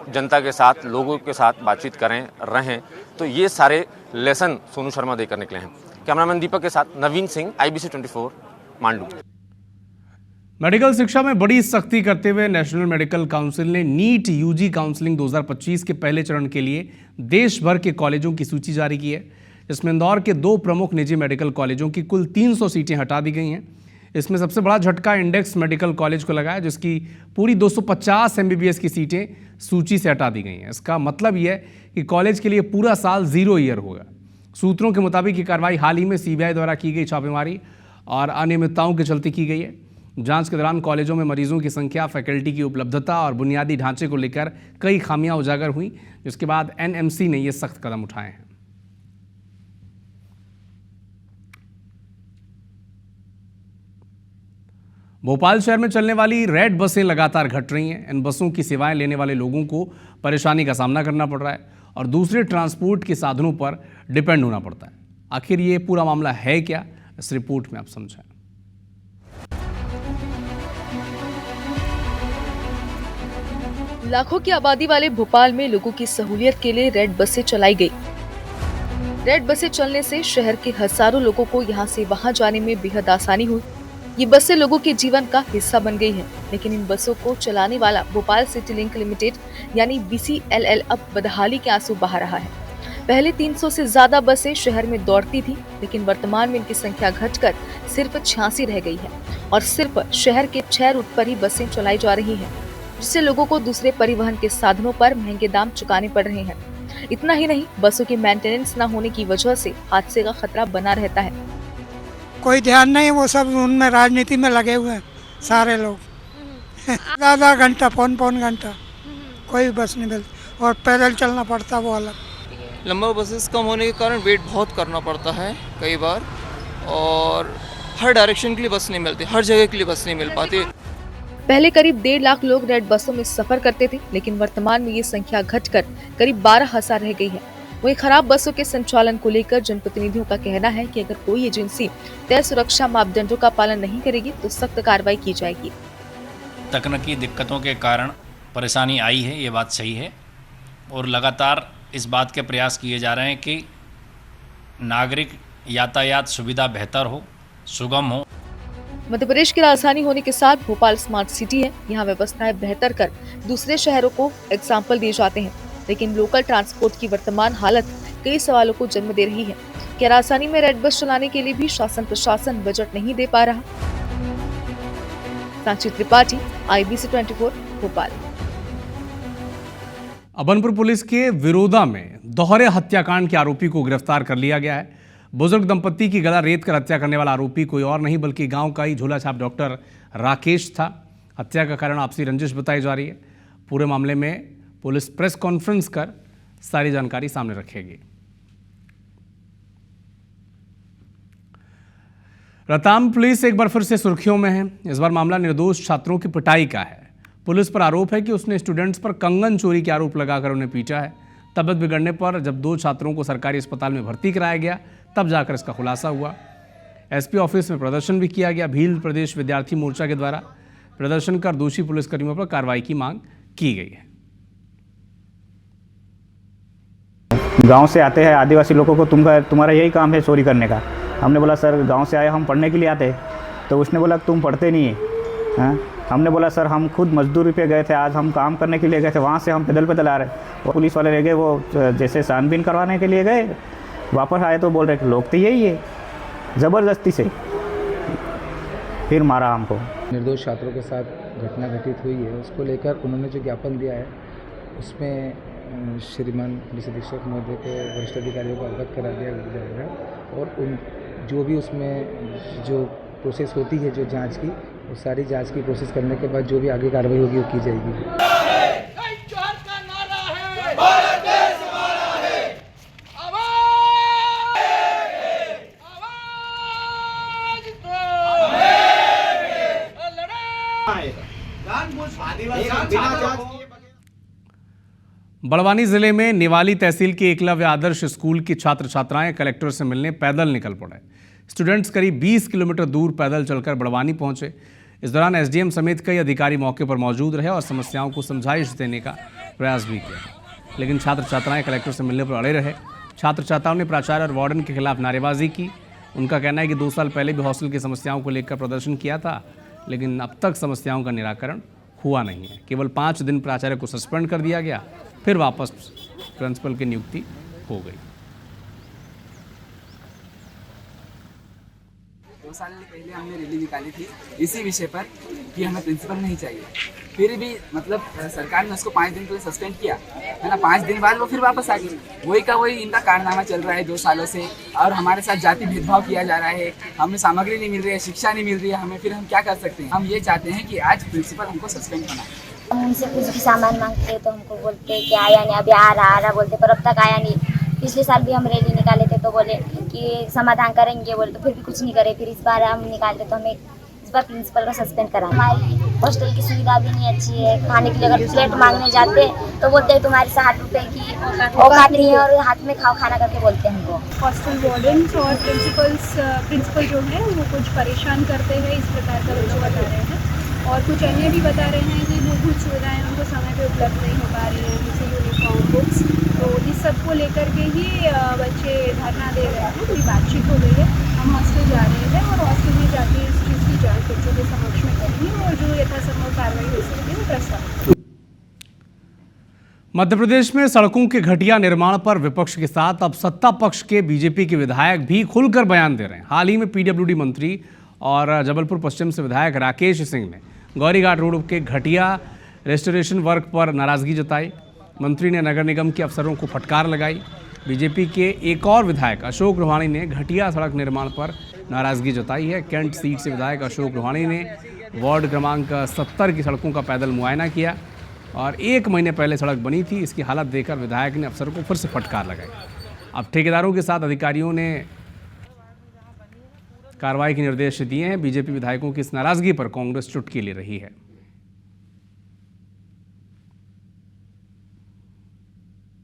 Speaker 2: जनता के साथ, लोगों के साथ बातचीत करें, रहें। तो ये सारे लेसन सोनू शर्मा देकर निकले हैं। कैमरामैन दीपक के साथ नवीन सिंह, IBC 24 मांडू।
Speaker 1: मेडिकल शिक्षा में बड़ी सख्ती करते हुए नेशनल मेडिकल काउंसिल ने नीट UG काउंसलिंग 2025 के पहले चरण के लिए देश भर के कॉलेजों की सूची जारी की है, जिसमें इंदौर के 2 प्रमुख निजी मेडिकल कॉलेजों की कुल 300 सीटें हटा दी गई हैं। इसमें सबसे बड़ा झटका इंडेक्स मेडिकल कॉलेज को लगा है, जिसकी पूरी 250 MBBS की सीटें सूची से हटा दी गई हैं। इसका मतलब यह है कि कॉलेज के लिए पूरा साल 0 ईयर होगा। सूत्रों के मुताबिक ये कार्रवाई हाल ही में CBI द्वारा की गई छापेमारी और अनियमितताओं के चलते की गई है। जांच के दौरान कॉलेजों में मरीजों की संख्या, फैकल्टी की उपलब्धता और बुनियादी ढांचे को लेकर कई खामियां उजागर हुई, जिसके बाद NMC ने ये सख्त कदम उठाए हैं। भोपाल शहर में चलने वाली रेड बसें लगातार घट रही हैं। इन बसों की सेवाएं लेने वाले लोगों को परेशानी का सामना करना पड़ रहा है और दूसरे ट्रांसपोर्ट के साधनों पर डिपेंड होना पड़ता है। आखिर ये पूरा मामला है क्या, इस रिपोर्ट में आप समझें।
Speaker 5: लाखों की आबादी वाले भोपाल में लोगों की सहूलियत के लिए रेड बसें चलाई गई। रेड बसें चलने से शहर के हजारों लोगों को यहां से वहां जाने में बेहद आसानी हुई। ये बसें लोगों के जीवन का हिस्सा बन गई हैं, लेकिन इन बसों को चलाने वाला भोपाल सिटी लिंक लिमिटेड यानी BCLL अब बदहाली के आंसू बहा रहा है। पहले 300 से ज्यादा बसें शहर में दौड़ती थी, लेकिन वर्तमान में इनकी संख्या घटकर सिर्फ 86 रह गई है और सिर्फ शहर के 6 रूट पर ही बसें चलाई जा रही हैं, जिससे लोगों को दूसरे परिवहन के साधनों पर महंगे दाम चुकाने पड़ रहे हैं। इतना ही नहीं, बसों की मेंटेनेंस न होने की वजह से हादसे का खतरा बना रहता है।
Speaker 6: कोई ध्यान नहीं, वो सब उनमें राजनीति में लगे हुए हैं सारे लोग। आधा घंटा पौन घंटा कोई बस नहीं मिलती और पैदल चलना पड़ता, वो अलग।
Speaker 7: लंबा बसेस कम होने के कारण वेट बहुत करना पड़ता है कई बार, और हर डायरेक्शन के लिए बस नहीं मिलती, हर जगह के लिए बस नहीं मिल पाती।
Speaker 5: पहले करीब 1.5 लाख लोग रेड बसों में सफर करते थे, लेकिन वर्तमान में ये संख्या घटकर करीब 12,000 रह गई है। वहीं खराब बसों के संचालन को लेकर जनप्रतिनिधियों का कहना है कि अगर कोई एजेंसी तय सुरक्षा मापदंडों का पालन नहीं करेगी तो सख्त कार्रवाई की जाएगी।
Speaker 8: तकनीकी दिक्कतों के कारण परेशानी आई है, ये बात सही है, और लगातार इस बात के प्रयास किए जा रहे हैं कि नागरिक यातायात सुविधा बेहतर हो, सुगम हो।
Speaker 5: मध्य प्रदेश की राजधानी होने के साथ भोपाल स्मार्ट सिटी है। यहाँ व्यवस्थाएं बेहतर कर दूसरे शहरों को एग्जाम्पल दिए जाते हैं, लेकिन लोकल ट्रांसपोर्ट की वर्तमान हालत कई सवालों को जन्म दे रही है। क्या राजधानी में रेड बस चलाने के लिए भी शासन प्रशासन बजट नहीं दे पा रहा? सांची त्रिपाठी, IBC 24, भोपाल।
Speaker 1: अबनपुर पुलिस के विरोधा में दोहरे हत्याकांड के आरोपी को गिरफ्तार कर लिया गया है। बुजुर्ग दंपत्ति की गला रेत कर हत्या करने वाला आरोपी कोई और नहीं बल्कि गांव का ही झोला छाप डॉक्टर राकेश था। हत्या का कारण आपसी रंजिश बताई जा रही है। पूरे मामले में पुलिस प्रेस कॉन्फ्रेंस कर सारी जानकारी सामने रखेगी। रतलाम पुलिस एक बार फिर से सुर्खियों में है। इस बार मामला निर्दोष छात्रों की पिटाई का है। पुलिस पर आरोप है कि उसने स्टूडेंट्स पर कंगन चोरी के आरोप लगाकर उन्हें पीटा है। तबीयत बिगड़ने पर जब 2 छात्रों को सरकारी अस्पताल में भर्ती कराया गया तब जाकर इसका खुलासा हुआ। SP ऑफिस में प्रदर्शन भी किया गया। भील प्रदेश विद्यार्थी मोर्चा के द्वारा प्रदर्शन कर दोषी पुलिसकर्मियों पर कार्रवाई की मांग की गई है।
Speaker 9: गांव से आते हैं आदिवासी लोगों को तुम्हारा यही काम है चोरी करने का। हमने बोला सर गांव से आए हम पढ़ने के लिए आते हैं। तो उसने बोला तुम पढ़ते नहीं है। हमने बोला सर हम खुद मजदूरी पे गए थे, आज हम काम करने के लिए गए थे, वहाँ से हम पैदल आ रहे। और पुलिस वाले ले गए, वो जैसे छानबीन करवाने के लिए गए, वापस आए तो बोल रहे लोग तो यही है, ज़बरदस्ती से फिर मारा हमको।
Speaker 10: निर्दोष छात्रों के साथ घटना घटित हुई है, उसको लेकर उन्होंने जो ज्ञापन दिया है उसमें श्रीमान पुलिस अधीक्षक महोदय को वरिष्ठ अधिकारियों को अवगत करा दिया जाएगा और उन जो भी उसमें जो प्रोसेस होती है जो जांच की, वो सारी जांच की प्रोसेस करने के बाद जो भी आगे कार्रवाई होगी वो की जाएगी।
Speaker 1: बड़वानी जिले में निवाली तहसील के एकलव्य आदर्श स्कूल की छात्र छात्राएं कलेक्टर से मिलने पैदल निकल पड़े। स्टूडेंट्स करीब 20 किलोमीटर दूर पैदल चलकर बड़वानी पहुंचे। इस दौरान SDM समेत कई अधिकारी मौके पर मौजूद रहे और समस्याओं को समझाइश देने का प्रयास भी किया, लेकिन छात्र छात्राएं कलेक्टर से मिलने पर अड़े रहे। छात्र छात्राओं ने प्राचार्य और वार्डन के खिलाफ नारेबाजी की। उनका कहना है कि 2 साल पहले भी हॉस्टल की समस्याओं को लेकर प्रदर्शन किया था, लेकिन अब तक समस्याओं का निराकरण हुआ नहीं है। केवल 5 दिन प्राचार्य को सस्पेंड कर दिया गया, फिर वापस प्रिंसिपल की नियुक्ति हो गई।
Speaker 26: 2 साल पहले हमने रैली निकाली थी इसी विषय पर कि हमें प्रिंसिपल नहीं चाहिए, फिर भी मतलब सरकार ने उसको 5 दिन के लिए सस्पेंड किया है ना। 5 दिन बाद वो फिर वापस आ गई। वही का वही इनका कारनामा चल रहा है 2 सालों से, और हमारे साथ जाति भेदभाव किया जा रहा है। हमें सामग्री नहीं मिल रही है, शिक्षा नहीं मिल रही है हमें, फिर हम क्या कर सकते हैं। हम ये चाहते हैं कि आज प्रिंसिपल हमको सस्पेंड बनाए।
Speaker 27: हम उनसे कुछ भी सामान मांगते हैं तो हमको बोलते हैं कि आया नहीं, अभी आ रहा बोलते, पर अब तक आया नहीं। पिछले साल भी हम रैली निकाले थे तो बोले कि समाधान करेंगे बोले, तो फिर भी कुछ नहीं करे। फिर इस बार हम निकालते तो हमें इस बार प्रिंसिपल का सस्पेंड करा। हमारी हॉस्टल की सुविधा भी नहीं अच्छी है। खाने के लिए अगर प्लेट मांगने जाते तो बोलते हैं तुम्हारी 60 रुपये की औकात नहीं है, और हाथ में खाओ खाना करके बोलते हैं हमको।
Speaker 28: हॉस्टल वार्डन्स और प्रिंसिपल जो है वो कुछ परेशान करते हैं, इस प्रकार का वो लोग बता रहे हैं। और कुछ अन्य भी बता रहे हैं कि मूलभूत सुविधाएं उनको समय पे उपलब्ध नहीं हो पा रही हैं, जैसे यूनिफॉर्म, बुक्स। तो इस सब को लेकर के ही बच्चे धरना दे रहे हैं। पूरी बातचीत हो गई है, हम हॉस्टल जा रहे थे और हॉस्टल में जाके इस चीज़ की की जांच बच्चों के समक्ष में करेंगे और जो यथासंभव कार्रवाई हो सकती है वो प्रस्तावित।
Speaker 1: मध्य प्रदेश में सड़कों के घटिया निर्माण पर विपक्ष के साथ अब सत्ता पक्ष के बीजेपी के विधायक भी खुलकर बयान दे रहे हैं। हाल ही में पीडब्ल्यूडी मंत्री और जबलपुर पश्चिम से विधायक राकेश सिंह ने गौरीघाट रोड के घटिया रेस्टोरेशन वर्क पर नाराजगी जताई। मंत्री ने नगर निगम के अफसरों को फटकार लगाई। बीजेपी के एक और विधायक अशोक रोहाणी ने घटिया सड़क निर्माण पर नाराजगी जताई है। कैंट सीट से विधायक अशोक रोहाणी ने वार्ड क्रमांक 70 की सड़कों का पैदल मुआयना किया और 1 महीने पहले सड़क बनी थी। इसकी हालत देखकर विधायक ने अफसरों को फिर से फटकार लगाई। अब ठेकेदारों के साथ अधिकारियों ने कार्रवाई के निर्देश दिए हैं। बीजेपी विधायकों की इस नाराजगी पर कांग्रेस चुटकी ले रही है।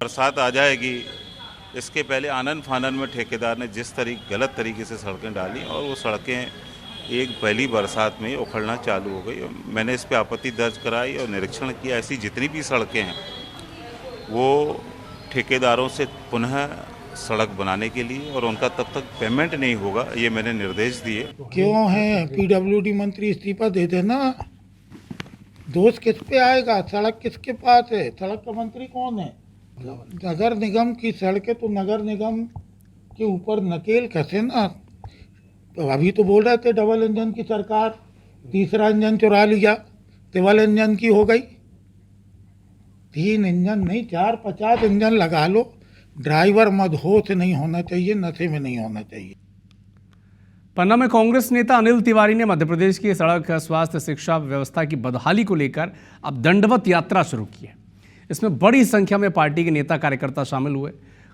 Speaker 11: बरसात आ जाएगी, इसके पहले आनन फानन में ठेकेदार ने जिस गलत तरीके से सड़कें डाली और वो सड़कें एक पहली बरसात में उखड़ना चालू हो गई। मैंने इस पे आपत्ति दर्ज कराई और निरीक्षण किया। ऐसी जितनी भी सड़कें हैं वो ठेकेदारों से पुनः सड़क बनाने के लिए और उनका तब तक पेमेंट नहीं होगा ये मैंने निर्देश दिए।
Speaker 22: क्यों है पीडब्ल्यूडी मंत्री इस्तीफा दे देना, दोष किस पे आएगा? सड़क किसके पास है? सड़क का मंत्री कौन है? नगर निगम की सड़कें तो नगर निगम के ऊपर नकेल कसे ना। तो अभी तो बोल रहे थे डबल इंजन की सरकार, तीसरा इंजन चुरा लिया, ट्रिपल इंजन की हो गई। 3 इंजन नहीं 4-50 इंजन लगा लो। ड्राइवर मदहोश नहीं होना चाहिए, नशे में नहीं होना चाहिए।
Speaker 1: पन्ना में कांग्रेस नेता अनिल तिवारी ने मध्य प्रदेश की सड़क, स्वास्थ्य, शिक्षा व्यवस्था की बदहाली को लेकर अब दंडवत यात्रा शुरू की है। इसमें बड़ी संख्या में पार्टी के नेता कार्यकर्ता शामिल हुए।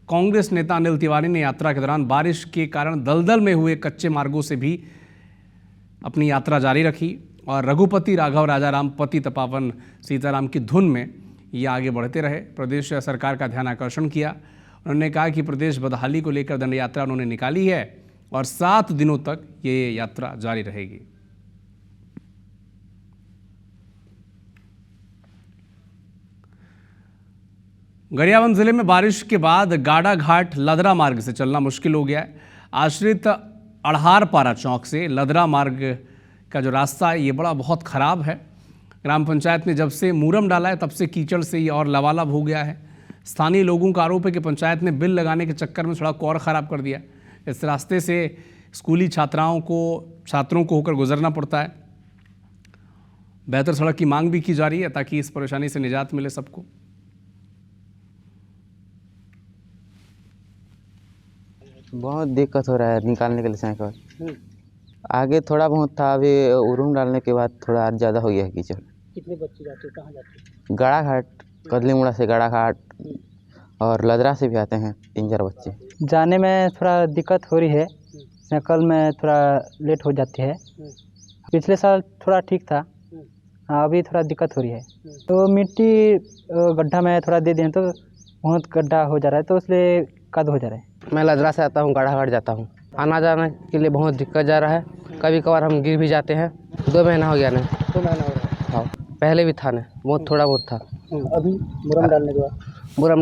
Speaker 1: कांग्रेस नेता अनिल तिवारी ने यात्रा के दौरान बारिश के कारण दलदल में हुए कच्चे मार्गों से भी अपनी यात्रा जारी रखी और रघुपति राघव राजाराम पति तपावन सीताराम की धुन में ये आगे बढ़ते रहे। प्रदेश सरकार का ध्यान आकर्षण किया। उन्होंने कहा कि प्रदेश बदहाली को लेकर दंड यात्रा उन्होंने निकाली है और 7 दिनों तक ये यात्रा जारी रहेगी। गरियाबंद जिले में बारिश के बाद गाड़ा घाट लदरा मार्ग से चलना मुश्किल हो गया है। आश्रित अड़हारपारा चौक से लदरा मार्ग का जो रास्ता है ये बहुत ख़राब है। ग्राम पंचायत ने जब से मूरम डाला है तब से कीचड़ से ये और लबालब हो गया है। स्थानीय लोगों का आरोप है कि पंचायत ने बिल लगाने के चक्कर में सड़क को और ख़राब कर दिया। इस रास्ते से स्कूली छात्रों को होकर गुजरना पड़ता है। बेहतर सड़क की मांग भी की जा रही है ताकि इस परेशानी से निजात मिले सबको।
Speaker 12: बहुत दिक्कत हो रहा है निकालने के लिए साइकिल। आगे थोड़ा बहुत था, अभी उरुम डालने के बाद थोड़ा और ज़्यादा हो गया है कीचड़।
Speaker 14: कितने बच्चे जाते हैं, कहाँ जाते हैं?
Speaker 12: गाड़ा घाट, कदली मुड़ा से गाड़ा घाट और लदरा से भी आते हैं 3-4 बच्चे।
Speaker 14: जाने में थोड़ा दिक्कत हो रही है, साइकिल में थोड़ा लेट हो जाती है। पिछले साल थोड़ा ठीक था, अभी थोड़ा दिक्कत हो रही है। तो मिट्टी गड्ढा में थोड़ा दे दें तो बहुत गड्ढा हो जा रहा है, तो इसलिए कद हो जा रहा है।
Speaker 12: मैं लदरा से आता हूँ, गाड़ा घाट जाता हूँ। आना जाने के लिए बहुत दिक्कत जा रहा है। कभी कभार हम गिर भी जाते हैं। 2 महीना हो गया नहीं।
Speaker 14: 2 महीना हो रहा है।
Speaker 12: पहले भी था नहीं, बहुत थोड़ा बहुत था।
Speaker 14: अभी मुरम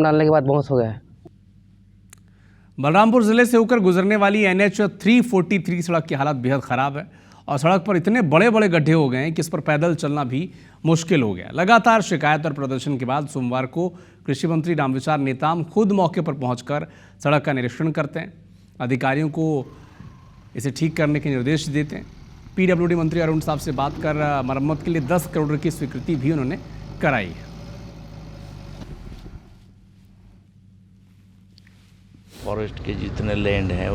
Speaker 14: डालने के बाद
Speaker 12: बहुत हो गया है।
Speaker 1: बलरामपुर जिले से होकर गुजरने वाली NH 343 सड़क की हालत बेहद ख़राब है और सड़क पर इतने बड़े बड़े गड्ढे हो गए हैं कि इस पर पैदल चलना भी मुश्किल हो गया। लगातार शिकायत और प्रदर्शन के बाद सोमवार को कृषि मंत्री रामविचार नेताम खुद मौके पर पहुंचकर सड़क का निरीक्षण करते हैं। अधिकारियों को इसे ठीक करने के निर्देश देते हैं। पीडब्ल्यूडी मंत्री अरुण साहब से बात कर मरम्मत के लिए 10 करोड़ की स्वीकृति भी उन्होंने कराई है।
Speaker 15: फॉरेस्ट के जितने लैंड हैं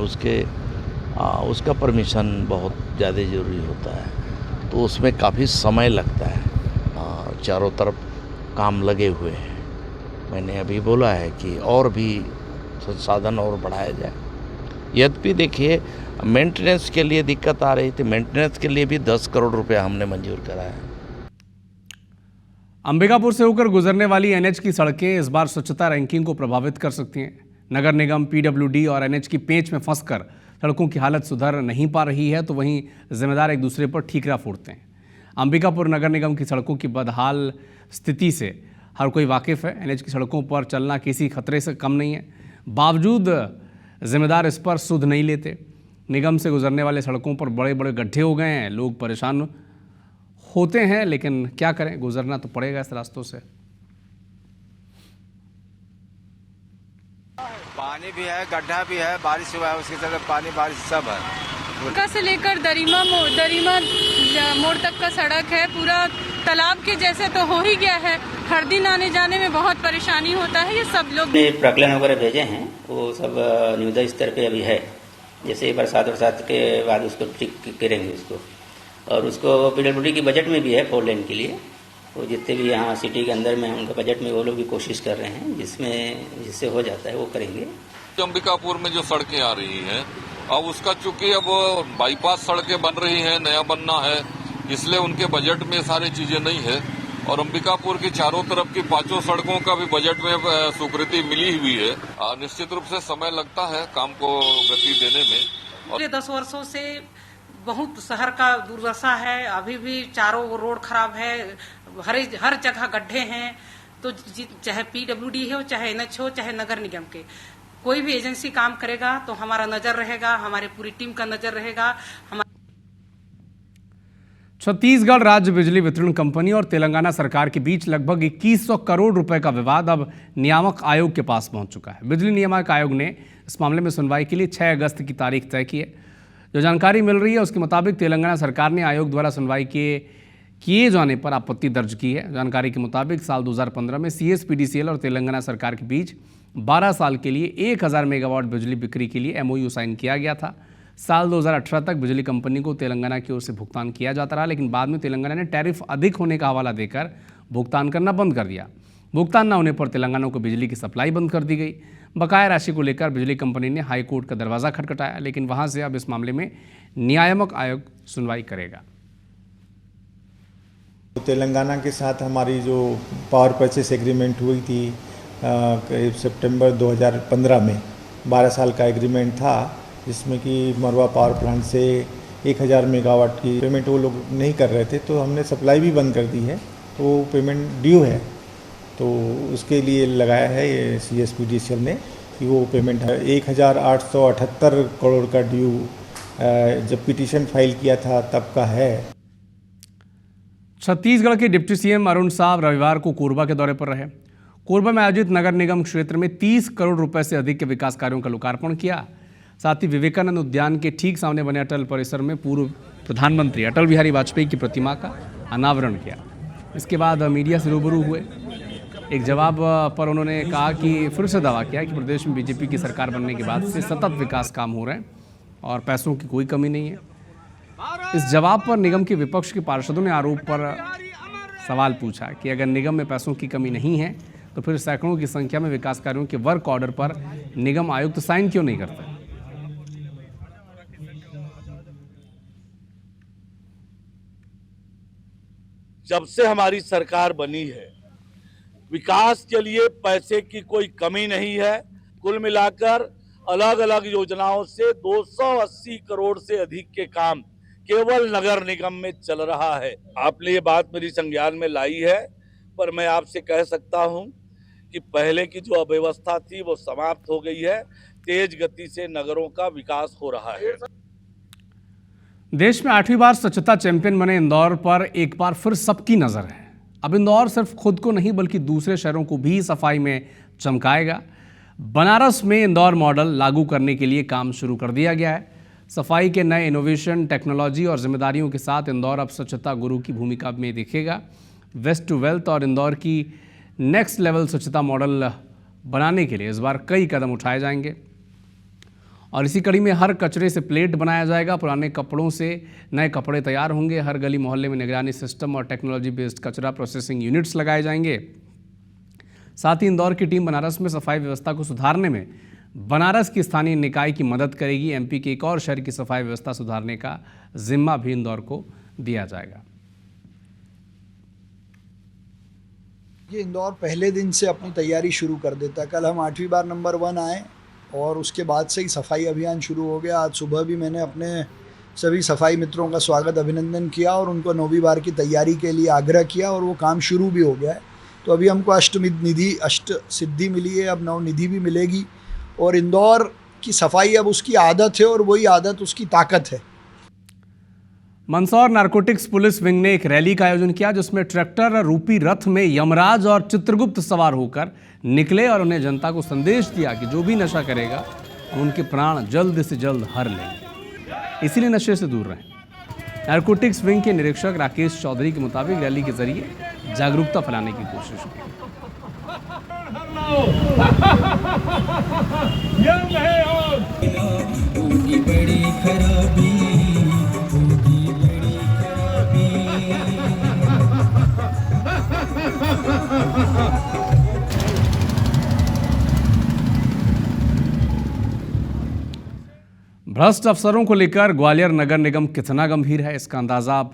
Speaker 15: उसका परमिशन बहुत ज़्यादा ज़रूरी होता है, तो उसमें काफ़ी समय लगता है। चारों तरफ काम लगे हुए हैं। मैंने अभी बोला है कि और भी संसाधन और बढ़ाया जाए। यद्यपि देखिए मेंटेनेंस के लिए दिक्कत आ रही थी, मेंटेनेंस के लिए भी 10 करोड़ रुपया हमने मंजूर कराया है।
Speaker 1: अंबिकापुर से होकर गुजरने वाली NH की सड़कें इस बार स्वच्छता रैंकिंग को प्रभावित कर सकती हैं। नगर निगम, पीडब्ल्यूडी और NH की पेंच में फंसकर सड़कों की हालत सुधर नहीं पा रही है, तो वहीं जिम्मेदार एक दूसरे पर ठीकरा फोड़ते हैं। अंबिकापुर नगर निगम की सड़कों की बदहाल स्थिति से हर कोई वाकिफ़ है। NH की सड़कों पर चलना किसी खतरे से कम नहीं है, बावजूद जिम्मेदार इस पर सुध नहीं लेते। निगम से गुजरने वाले सड़कों पर बड़े बड़े गड्ढे हो गए हैं, लोग परेशान होते हैं, लेकिन क्या करें, गुजरना तो पड़ेगा इस रास्तों से।
Speaker 13: पानी भी है, गड्ढा भी है, बारिश हुआ है उसकी तरफ पानी बारिश सब है।
Speaker 16: का से लेकर दरिमा मोड़ तक का सड़क है, पूरा तालाब के जैसे तो हो ही गया है। हर दिन आने जाने में बहुत परेशानी होता है। ये सब लोग
Speaker 17: प्रकलन वगैरह भेजे हैं, वो सब निविदा स्तर पे अभी है। जैसे बरसात के बाद उसको ठीक करेंगे उसको, और उसको पीडब्ल्यूडी की बजट में भी है 4 लेन के लिए। वो जितने भी यहाँ सिटी के अंदर में उनका बजट में वो लोग भी कोशिश कर रहे हैं, जिससे हो जाता है वो करेंगे।
Speaker 25: अंबिकापुर में जो सड़कें आ रही हैं, अब उसका चूंकि अब बाईपास सड़कें बन रही हैं, नया बनना है, इसलिए उनके बजट में सारी चीजें नहीं है। और अंबिकापुर की चारों तरफ की 5 सड़कों का भी बजट में स्वीकृति मिली हुई है। निश्चित रूप से समय लगता है काम को गति देने में।
Speaker 18: पिछले 10 वर्षों से बहुत शहर का दुर्दशा है, अभी भी चारों रोड खराब है, हर जगह गड्ढे हैं। तो चाहे पीडब्ल्यूडी हो, चाहे एनएच हो, चाहे नगर निगम के कोई भी एजेंसी काम करेगा तो हमारा नजर रहेगा, हमारी पूरी टीम का नजर रहेगा।
Speaker 1: छत्तीसगढ़ राज्य बिजली वितरण कंपनी और तेलंगाना सरकार के बीच लगभग 2100 करोड़ रुपए का विवाद अब नियामक आयोग के पास पहुंच चुका है। बिजली नियामक आयोग ने इस मामले में सुनवाई के लिए 6 अगस्त की तारीख तय की है। जो जानकारी मिल रही है उसके मुताबिक तेलंगाना सरकार ने आयोग द्वारा सुनवाई किए जाने पर आपत्ति दर्ज की है। जानकारी के मुताबिक साल 2015 में CSPDCL और तेलंगाना सरकार के बीच 12 साल के लिए 1000 मेगावाट बिजली बिक्री के लिए MOU साइन किया गया था। साल 2018 तक बिजली कंपनी को तेलंगाना की ओर से भुगतान किया जाता रहा, लेकिन बाद में तेलंगाना ने टैरिफ अधिक होने का हवाला देकर भुगतान करना बंद कर दिया। भुगतान न होने पर तेलंगाना को बिजली की सप्लाई बंद कर दी गई। बकाया राशि को लेकर बिजली कंपनी ने हाई कोर्ट का दरवाज़ा खटखटाया, लेकिन वहां से अब इस मामले में नियामक आयोग सुनवाई करेगा।
Speaker 19: तेलंगाना के साथ हमारी जो पावर परचेस एग्रीमेंट हुई थी करीब सितंबर 2015 में 12 साल का एग्रीमेंट था, जिसमें कि मरवा पावर प्लांट से 1000 मेगावाट की पेमेंट वो लोग नहीं कर रहे थे, तो हमने सप्लाई भी बंद कर दी है, तो वो पेमेंट ड्यू है। तो उसके लिए लगाया है ये CSPDCL ने कि वो पेमेंट है 1878 करोड़ का ड्यू जब पिटीशन फाइल किया था तब का है।
Speaker 1: छत्तीसगढ़ के डिप्टी CM अरुण साव रविवार को कोरबा के दौरे पर रहे। कोरबा में आयोजित नगर निगम क्षेत्र में 30 करोड़ रुपए से अधिक के विकास कार्यों का लोकार्पण किया। साथ ही विवेकानंद उद्यान के ठीक सामने बने अटल परिसर में पूर्व प्रधानमंत्री अटल बिहारी वाजपेयी की प्रतिमा का अनावरण किया। इसके बाद मीडिया से रूबरू हुए। एक जवाब पर उन्होंने कहा कि फिर से दावा किया कि प्रदेश में BJP की सरकार बनने के बाद से सतत विकास काम हो रहे हैं और पैसों की कोई कमी नहीं है। इस जवाब पर निगम के विपक्ष के पार्षदों ने आरोप पर सवाल पूछा कि अगर निगम में पैसों की कमी नहीं है तो फिर सैकड़ों की संख्या में विकास कार्यों के वर्क ऑर्डर पर निगम आयुक्त साइन क्यों नहीं करते।
Speaker 20: जब से हमारी सरकार बनी है विकास के लिए पैसे की कोई कमी नहीं है। कुल मिलाकर अलग अलग योजनाओं से 280 करोड़ से अधिक के काम केवल नगर निगम में चल रहा है। आपने ये बात मेरी संज्ञान में लाई है, पर मैं आपसे कह सकता हूं कि पहले की जो अव्यवस्था थी वो समाप्त हो गई है। तेज गति से नगरों का विकास हो रहा है।
Speaker 1: देश में 8वीं बार स्वच्छता चैंपियन बने इंदौर पर एक बार फिर सबकी नजर है। अब इंदौर सिर्फ खुद को नहीं बल्कि दूसरे शहरों को भी सफाई में चमकाएगा। बनारस में इंदौर मॉडल लागू करने के लिए काम शुरू कर दिया गया है। सफाई के नए इनोवेशन, टेक्नोलॉजी और जिम्मेदारियों के साथ इंदौर अब स्वच्छता गुरु की भूमिका में दिखेगा। वेस्ट टू वेल्थ और इंदौर की नेक्स्ट लेवल स्वच्छता मॉडल बनाने के लिए इस बार कई कदम उठाए जाएंगे और इसी कड़ी में हर कचरे से प्लेट बनाया जाएगा। पुराने कपड़ों से नए कपड़े तैयार होंगे। हर गली मोहल्ले में निगरानी सिस्टम और टेक्नोलॉजी बेस्ड कचरा प्रोसेसिंग यूनिट्स लगाए जाएंगे। साथ ही इंदौर की टीम बनारस में सफाई व्यवस्था को सुधारने में बनारस की स्थानीय निकाय की मदद करेगी। MP के एक और शहर की सफाई व्यवस्था सुधारने का जिम्मा भी इंदौर को दिया जाएगा।
Speaker 21: ये इंदौर पहले दिन से अपनी तैयारी शुरू कर देता है। कल हम 8वीं बार नंबर 1 आए और उसके बाद से ही सफाई अभियान शुरू हो गया। आज सुबह भी मैंने अपने सभी सफाई मित्रों का स्वागत अभिनंदन किया और उनको 9वीं बार की तैयारी के लिए आग्रह किया और वो काम शुरू भी हो गया है। तो अभी हमको अष्ट सिद्धि मिली है, अब 9 निधि भी मिलेगी और इंदौर कि सफाई अब उसकी आदत है और वही आदत उसकी ताकत है।
Speaker 1: मंदसौर नारकोटिक्स पुलिस विंग ने एक रैली का आयोजन किया जिसमें ट्रैक्टर रूपी रथ में यमराज और चित्रगुप्त सवार होकर निकले और उन्हें जनता को संदेश दिया कि जो भी नशा करेगा उनके प्राण जल्द से जल्द हर लेंगे, इसीलिए नशे से दूर रहें। नारकोटिक्स विंग के निरीक्षक राकेश चौधरी के मुताबिक रैली के जरिए जागरूकता फैलाने की कोशिश की। भ्रष्ट अफसरों को लेकर ग्वालियर नगर निगम कितना गंभीर है, इसका अंदाजा आप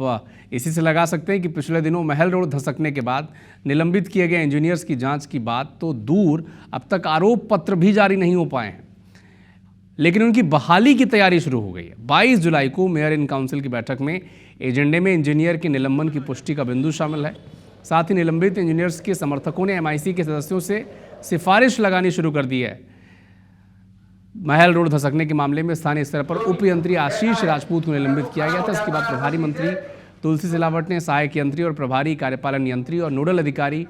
Speaker 1: इसी से लगा सकते हैं कि पिछले दिनों महल रोड धसकने के बाद निलंबित किए गए इंजीनियर्स की जांच की बात तो दूर, अब तक आरोप पत्र भी जारी नहीं हो पाए हैं, लेकिन उनकी बहाली की तैयारी शुरू हो गई है। 22 जुलाई को मेयर इन काउंसिल की बैठक में एजेंडे में इंजीनियर के निलंबन की पुष्टि का बिंदु शामिल है। साथ ही निलंबित इंजीनियर्स के समर्थकों ने MIC के सदस्यों से सिफारिश लगानी शुरू कर दी है। महल रोड धसकने के मामले में स्थानीय स्तर पर उप यंत्री आशीष राजपूत को निलंबित किया गया था। इसके बाद प्रभारी मंत्री तुलसी सिलावट ने सहायक यंत्री और प्रभारी कार्यपालन यंत्री और नोडल अधिकारी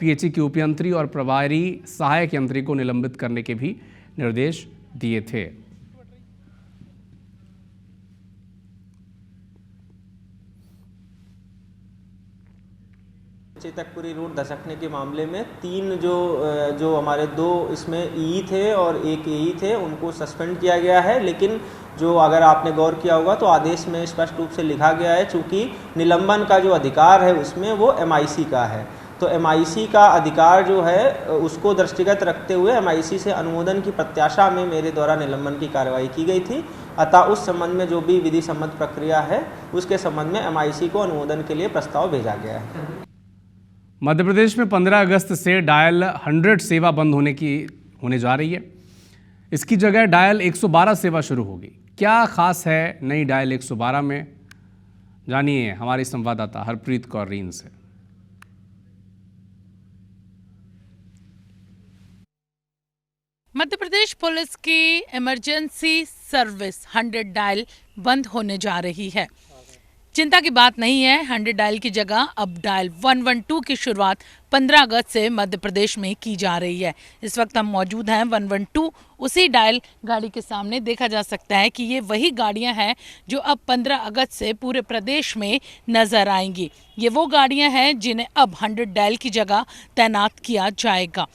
Speaker 1: PHE के उप यंत्री और प्रभारी सहायक यंत्री को निलंबित करने के भी निर्देश दिए थे।
Speaker 2: चेतकपुरी रोड धसकने के मामले में 3 जो हमारे 2 इसमें EE थे और 1 AE थे, उनको सस्पेंड किया गया है। लेकिन जो अगर आपने गौर किया होगा तो आदेश में स्पष्ट रूप से लिखा गया है, चूँकि निलंबन का जो अधिकार है उसमें वो MIC का है, तो MIC का अधिकार जो है उसको दृष्टिगत रखते हुए MIC से अनुमोदन की प्रत्याशा में मेरे द्वारा निलंबन की कार्रवाई की गई थी। अतः उस संबंध में जो भी विधि सम्मत प्रक्रिया है उसके संबंध में MIC को अनुमोदन के लिए प्रस्ताव भेजा गया है।
Speaker 1: मध्य प्रदेश में 15 अगस्त से डायल 100 सेवा बंद होने जा रही है। इसकी जगह डायल 112 सेवा शुरू होगी। क्या खास है नई डायल 112 में, जानिए हमारी संवाददाता हरप्रीत कौर रीन से।
Speaker 3: मध्य प्रदेश पुलिस की इमरजेंसी सर्विस 100 डायल बंद होने जा रही है। चिंता की बात नहीं है, 100 डायल की जगह अब डायल 112 की शुरुआत 15 अगस्त से मध्य प्रदेश में की जा रही है। इस वक्त हम मौजूद हैं 112 उसी डायल गाड़ी के सामने। देखा जा सकता है कि ये वही गाड़ियां हैं जो अब 15 अगस्त से पूरे प्रदेश में नजर आएंगी। ये वो गाड़ियां हैं जिन्हें अब 100 डायल की जगह तैनात किया जाएगा।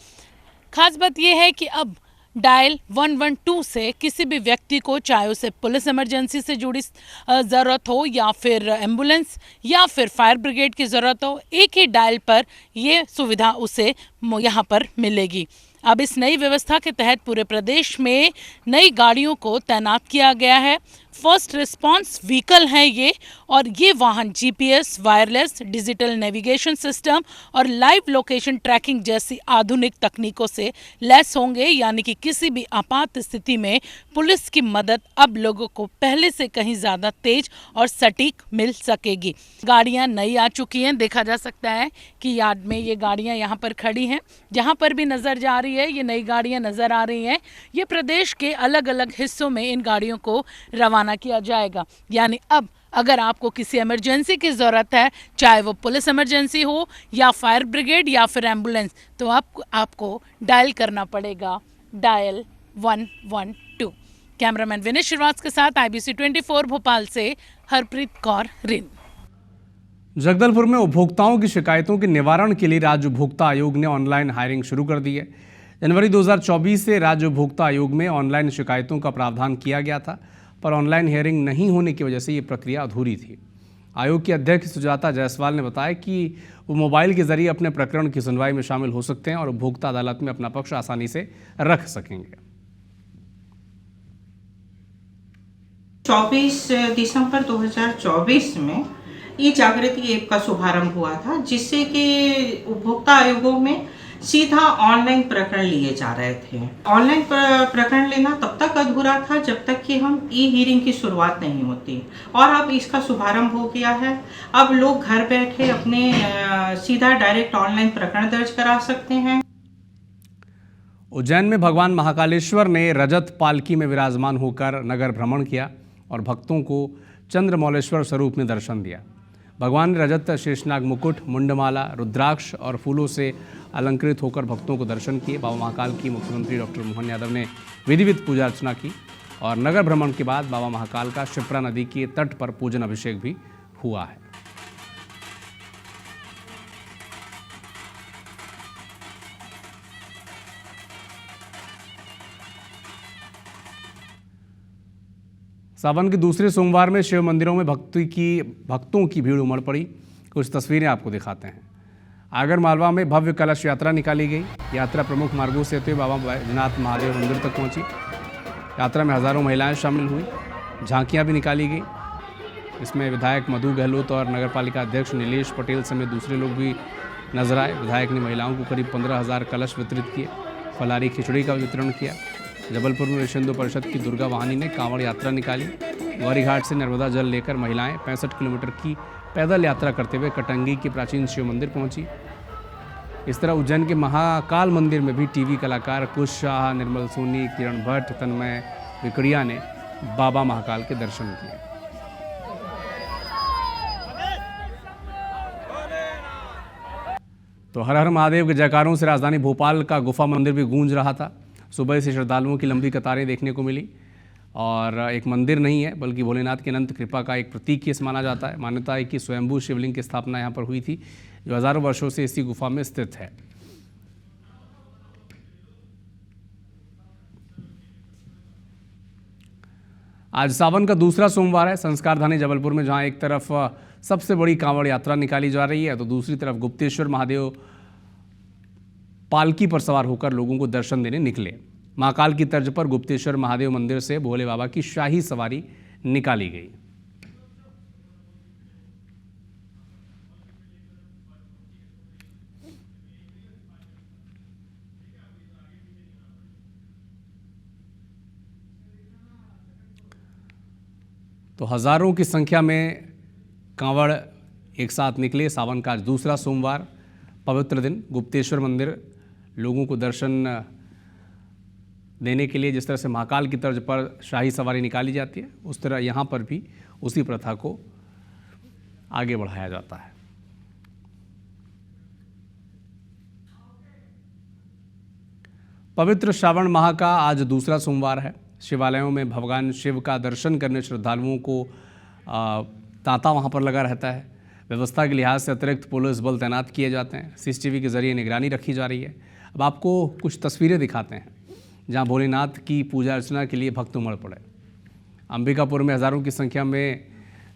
Speaker 3: खास बात यह है कि अब डायल 112 से किसी भी व्यक्ति को, चाहे उसे पुलिस इमरजेंसी से जुड़ी ज़रूरत हो या फिर एम्बुलेंस या फिर फायर ब्रिगेड की ज़रूरत हो, एक ही डायल पर ये सुविधा उसे यहाँ पर मिलेगी। अब इस नई व्यवस्था के तहत पूरे प्रदेश में नई गाड़ियों को तैनात किया गया है। फर्स्ट रिस्पांस व्हीकल हैं ये, और ये वाहन GPS, wireless, digital navigation system और लाइव लोकेशन ट्रैकिंग जैसी आधुनिक तकनीकों से लैस होंगे। यानी कि किसी भी आपात स्थिति में पुलिस की मदद अब लोगों को पहले से कहीं ज़्यादा तेज और सटीक मिल सकेगी। गाड़ियाँ नई आ चुकी हैं, देखा जा सकता है कि यार्ड में ये गाड़ियाँ यहाँ पर खड़ी हैं। जहाँ पर भी नज़र जा रही है ये नई गाड़ियाँ नज़र आ रही हैं। ये प्रदेश के अलग अलग हिस्सों में इन गाड़ियों को रवाना किया जाएगा। यानी अब अगर आपको किसी इमरजेंसी की ज़रूरत है, चाहे वो पुलिस इमरजेंसी हो या फायर ब्रिगेड या फिर एम्बुलेंस, तो आपको डायल करना पड़ेगा डायल 112। कैमरामैन विनेश श्रीवास्तव के साथ IBC 24 भोपाल से हरप्रीत कौर रिन।
Speaker 1: जगदलपुर में उपभोक्ताओं की शिकायतों के निवारण के लिए राज्य उपभोक्ता आयोग ने ऑनलाइन हायरिंग शुरू कर दी है। जनवरी 2024 से राज्य उपभोक्ता आयोग में ऑनलाइन शिकायतों का प्रावधान किया गया था, पर ऑनलाइन हियरिंग नहीं होने की वजह से ये प्रक्रिया अधूरी थी। आयोग की अध्यक्ष सुजाता जायसवाल ने बताया कि वो मोबाइल के जरिए अपने प्रकरण की सुनवाई में शामिल हो सकते हैं और उपभोक्ता अदालत में अपना पक्ष आसानी से रख सकेंगे।
Speaker 4: 24 दिसंबर 2024 में ई जागृति ऐप का शुभारंभ हुआ था, जिससे कि उपभोक्ता आयोगों में सीधा ऑनलाइन प्रकरण लिए जा रहे थे। ऑनलाइन प्रकरण लेना तब तक अधूरा था जब तक कि हम ई हियरिंग की शुरुआत नहीं होती, और अब इसका शुभारंभ हो गया है। अब लोग घर बैठे अपने सीधा डायरेक्ट ऑनलाइन प्रकरण दर्ज करा सकते हैं।
Speaker 1: उज्जैन में भगवान महाकालेश्वर ने रजत पालकी में विराजमान होकर नगर भ्रमण किया और भक्तों को चंद्रमौलेश्वर स्वरूप में दर्शन दिया। भगवान ने रजत शेषनाग मुकुट, मुंडमाला, रुद्राक्ष और फूलों से अलंकृत होकर भक्तों को दर्शन किए। बाबा महाकाल की मुख्यमंत्री डॉक्टर मोहन यादव ने विधिवत पूजा अर्चना की और नगर भ्रमण के बाद बाबा महाकाल का शिप्रा नदी के तट पर पूजन अभिषेक भी हुआ है। सावन के दूसरे सोमवार में शिव मंदिरों में भक्तों की भीड़ उमड़ पड़ी। कुछ तस्वीरें आपको दिखाते हैं। आगर मालवा में भव्य कलश यात्रा निकाली गई। यात्रा प्रमुख मार्गों से होते हुए बाबा बैजनाथ महादेव मंदिर तक पहुंची। यात्रा में हजारों महिलाएं शामिल हुई। झांकियां भी निकाली गई। इसमें विधायक मधु गहलोत और नगरपालिका अध्यक्ष नीलेश पटेल समेत दूसरे लोग भी नजर आए। विधायक ने महिलाओं को करीब 15,000 कलश वितरित किए। फलारी खिचड़ी का वितरण किया। जबलपुर में विश्व हिंदू परिषद की दुर्गा वाहिनी ने कांवड़ यात्रा निकाली। गौरीघाट से नर्मदा जल लेकर महिलाएं 65 किलोमीटर की पैदल यात्रा करते हुए कटंगी के प्राचीन शिव मंदिर पहुंची। इस तरह उज्जैन के महाकाल मंदिर में भी टीवी कलाकार कुश शाह, निर्मल सोनी, किरण भट्ट, तन्मय विकड़िया ने बाबा महाकाल के दर्शन किए। तो हर हर महादेव के जयकारों से राजधानी भोपाल का गुफा मंदिर भी गूंज रहा था। सुबह से श्रद्धालुओं की लंबी कतारें देखने को मिली और एक मंदिर नहीं है बल्कि भोलेनाथ की अनंत कृपा का एक प्रतीक ही माना जाता है। मान्यता है कि स्वयंभू शिवलिंग की स्थापना यहाँ पर हुई थी, जो हजारों वर्षों से इसी गुफा में स्थित है। आज सावन का दूसरा सोमवार है। संस्कार धानी जबलपुर में जहां एक तरफ सबसे बड़ी कांवड़ यात्रा निकाली जा रही है तो दूसरी तरफ गुप्तेश्वर महादेव पालकी पर सवार होकर लोगों को दर्शन देने निकले। महाकाल की तर्ज पर गुप्तेश्वर महादेव मंदिर से भोले बाबा की शाही सवारी निकाली गई। तो हजारों की संख्या में कांवड़ एक साथ निकले। सावन का दूसरा सोमवार, पवित्र दिन, गुप्तेश्वर मंदिर लोगों को दर्शन देने के लिए जिस तरह से महाकाल की तर्ज पर शाही सवारी निकाली जाती है, उस तरह यहाँ पर भी उसी प्रथा को आगे बढ़ाया जाता है। पवित्र श्रावण माह का आज दूसरा सोमवार है। शिवालयों में भगवान शिव का दर्शन करने श्रद्धालुओं को तांता वहाँ पर लगा रहता है। व्यवस्था के लिहाज से अतिरिक्त पुलिस बल तैनात किए जाते हैं। सीसीटीवी के जरिए निगरानी रखी जा रही है। अब आपको कुछ तस्वीरें दिखाते हैं जहां भोलेनाथ की पूजा अर्चना के लिए भक्त उमड़ पड़े। अंबिकापुर में हजारों की संख्या में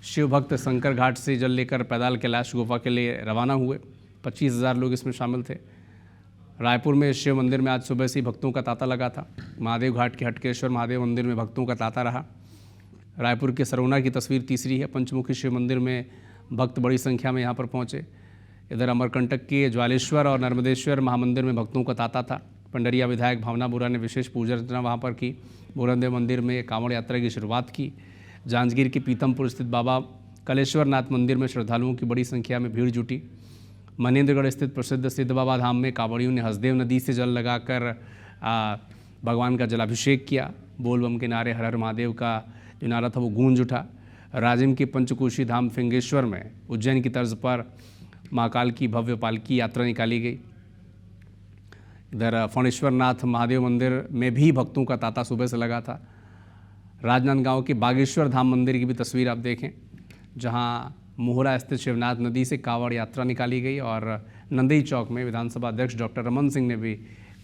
Speaker 1: शिव भक्त शंकर घाट से जल लेकर पैदल कैलाश गुफा के लिए रवाना हुए। 25,000 लोग इसमें शामिल थे। रायपुर में शिव मंदिर में आज सुबह से ही भक्तों का तांता लगा था। महादेव घाट के हटकेश्वर महादेव मंदिर में भक्तों का तांता रहा। रायपुर के सरोना की तस्वीर तीसरी है। पंचमुखी शिव मंदिर में भक्त बड़ी संख्या में यहाँ पर पहुँचे। इधर अमरकंटक के ज्वालेश्वर और नर्मदेश्वर महामंदिर में भक्तों का तांता था। पंडरिया विधायक भावना बुरा ने विशेष पूजा अर्चना वहाँ पर की। बोरनदेव मंदिर में कांवड़ यात्रा की शुरुआत की। जांजगीर के पीतमपुर स्थित बाबा कलेश्वर नाथ मंदिर में श्रद्धालुओं की बड़ी संख्या में भीड़ जुटी। मनेन्द्रगढ़ स्थित प्रसिद्ध सिद्ध बाबा धाम में कांवड़ियों ने हसदेव नदी से जल लगाकर भगवान का जलाभिषेक किया। बोलबम के नारे हर हर महादेव का जो नारा था वो गूंज उठा। राजिम के पंचकोशी धाम फिंगेश्वर में उज्जैन की तर्ज पर महाकाल की भव्य पालकी यात्रा निकाली गई। इधर फणेश्वर नाथ महादेव मंदिर में भी भक्तों का तांता सुबह से लगा था। राजनांदगांव के बागेश्वर धाम मंदिर की भी तस्वीर आप देखें, जहां मोहरा स्थित शिवनाथ नदी से कांवड़ यात्रा निकाली गई और नंदई चौक में विधानसभा अध्यक्ष डॉक्टर रमन सिंह ने भी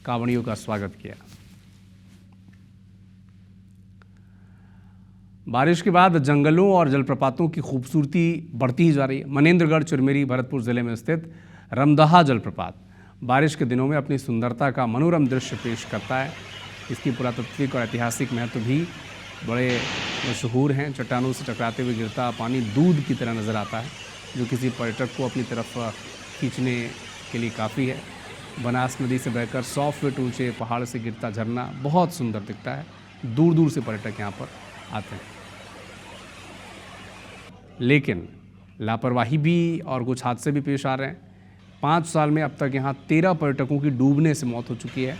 Speaker 1: कांवड़ियों का स्वागत किया। बारिश के बाद जंगलों और जलप्रपातों की खूबसूरती बढ़ती ही जा रही है। मनेन्द्रगढ़ चिरमेरी भरतपुर जिले में स्थित रमदहा जलप्रपात बारिश के दिनों में अपनी सुंदरता का मनोरम दृश्य पेश करता है। इसकी पुरातात्विक और ऐतिहासिक महत्व भी बड़े मशहूर हैं। चट्टानों से टकराते हुए गिरता पानी दूध की तरह नज़र आता है, जो किसी पर्यटक को अपनी तरफ खींचने के लिए काफ़ी है। बनास नदी से बहकर 100 फीट ऊंचे पहाड़ से गिरता झरना बहुत सुंदर दिखता है। दूर दूर से पर्यटक यहाँ पर आते हैं, लेकिन लापरवाही भी और कुछ हादसे भी पेश आ रहे हैं। 5 साल में अब तक यहाँ 13 पर्यटकों की डूबने से मौत हो चुकी है।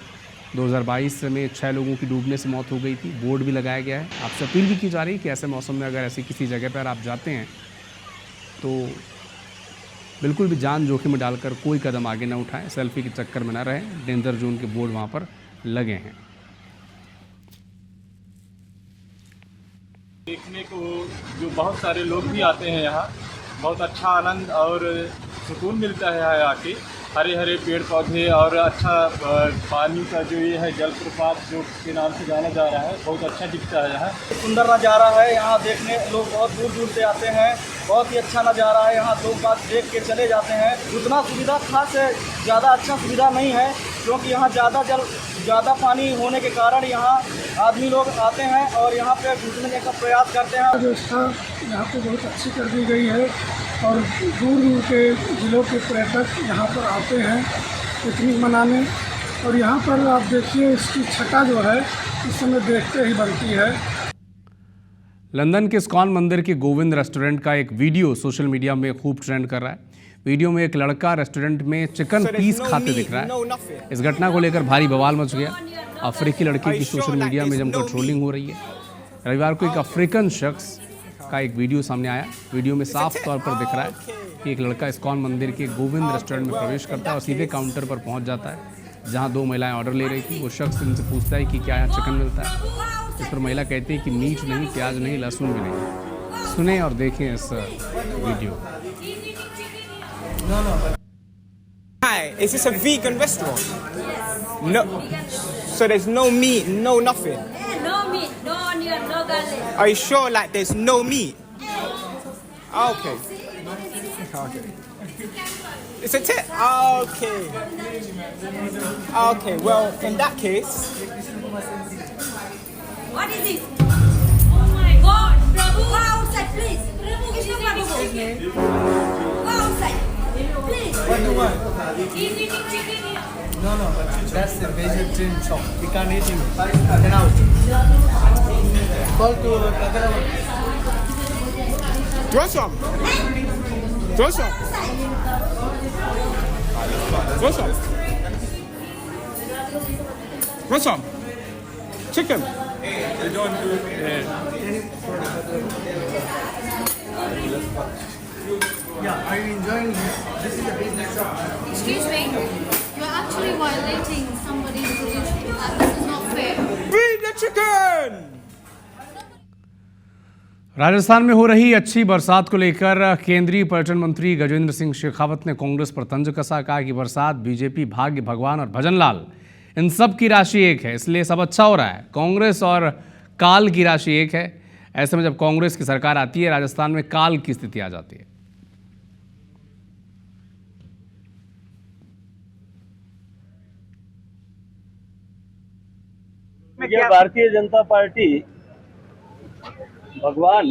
Speaker 1: 2022 में 6 लोगों की डूबने से मौत हो गई थी। बोर्ड भी लगाया गया है। आपसे अपील भी की जा रही है कि ऐसे मौसम में अगर ऐसी किसी जगह पर आप जाते हैं तो बिल्कुल भी जान जोखिम में डालकर कोई कदम आगे ना उठाएं, सेल्फी के चक्कर में ना रहें। डेंजर जोन के बोर्ड वहाँ पर लगे हैं।
Speaker 5: देखने को जो बहुत सारे लोग भी आते हैं यहाँ, बहुत अच्छा आनंद और सुकून मिलता है यहाँ आके। हरे हरे पेड़ पौधे और अच्छा पानी का जो ये है जलप्रपात जो के नाम से जाना जा रहा है, बहुत अच्छा दिखता है यहाँ।
Speaker 6: सुंदर नज़ारा है यहाँ देखने, लोग बहुत दूर दूर से आते हैं। बहुत ही अच्छा नज़ारा है यहाँ, लोग बात देख के चले जाते हैं। उतना सुविधा खास है, ज़्यादा अच्छा सुविधा नहीं है, क्योंकि यहाँ ज़्यादा पानी होने के कारण यहाँ आदमी लोग आते हैं और यहाँ पे घुसने का प्रयास करते हैं।
Speaker 7: व्यवस्था यहाँ पे बहुत अच्छी कर दी गई है और दूर दूर के ज़िलों के पर्यटक यहाँ पर आते हैं पिकनिक मनाने। और यहाँ पर आप देखिए इसकी छटा जो है इस समय देखते ही बनती है।
Speaker 1: लंदन के इस्कॉन मंदिर के गोविंद रेस्टोरेंट का एक वीडियो सोशल मीडिया में खूब ट्रेंड कर रहा है। वीडियो में एक लड़का रेस्टोरेंट में चिकन पीस खाते दिख रहा है। इस घटना को लेकर भारी बवाल मच गया। अफ्रीकी लड़के की सोशल मीडिया में जमकर ट्रोलिंग हो रही है। रविवार को एक अफ्रीकन शख्स का एक वीडियो सामने आया। वीडियो में साफ तौर पर दिख रहा है कि एक लड़का इस्कॉन मंदिर के गोविंद रेस्टोरेंट में प्रवेश करता है और सीधे काउंटर पर पहुंच जाता है जहां 2 महिलाएं ऑर्डर ले रही थी। वो शख्स इनसे पूछता है कि क्या यहाँ चिकन मिलता है। इस पर महिला कहती है कि मीट नहीं, प्याज नहीं, लहसुन भी नहीं। सुने और देखें इस video.
Speaker 8: Hi, is this a vegan restaurant? Yes. No. So there's no meat, no nothing.
Speaker 9: Yeah, no meat, no onion, no garlic.
Speaker 8: Are you sure? Like there's no meat? Okay. Okay. It's a tip. Okay. Okay. Well, in that case.
Speaker 9: What is this? Oh my God! Prabhu, go outside, please. Excuse me. Go outside. Please.
Speaker 8: What do you want?
Speaker 9: He's eating chicken here.
Speaker 8: No, but that's the vegetarian shop. We can't eat him. Get out. Call to Throw some. Throw some. Throw some. Throw some. Chicken. They don't do Yeah, are you enjoying this? This is a business shop.
Speaker 9: Excuse me. You're actually violating somebody's religion. This is not fair.
Speaker 8: Bring the chicken.
Speaker 1: Rajasthan में हो रही अच्छी बरसात को लेकर केंद्रीय पर्यटन मंत्री गजेंद्र सिंह शेखावत ने कांग्रेस पर तंज कसा। कहा कि बरसात, बीजेपी, भाग्य, भगवान और भजनलाल इन सब की राशि एक है, इसलिए सब अच्छा हो रहा है। कांग्रेस और काल की राशि एक है। ऐसे में जब कांग्रेस की सरकार आती है, राजस्थान में काल की स्थिति आ जाती है।
Speaker 5: ये भारतीय जनता पार्टी भगवान,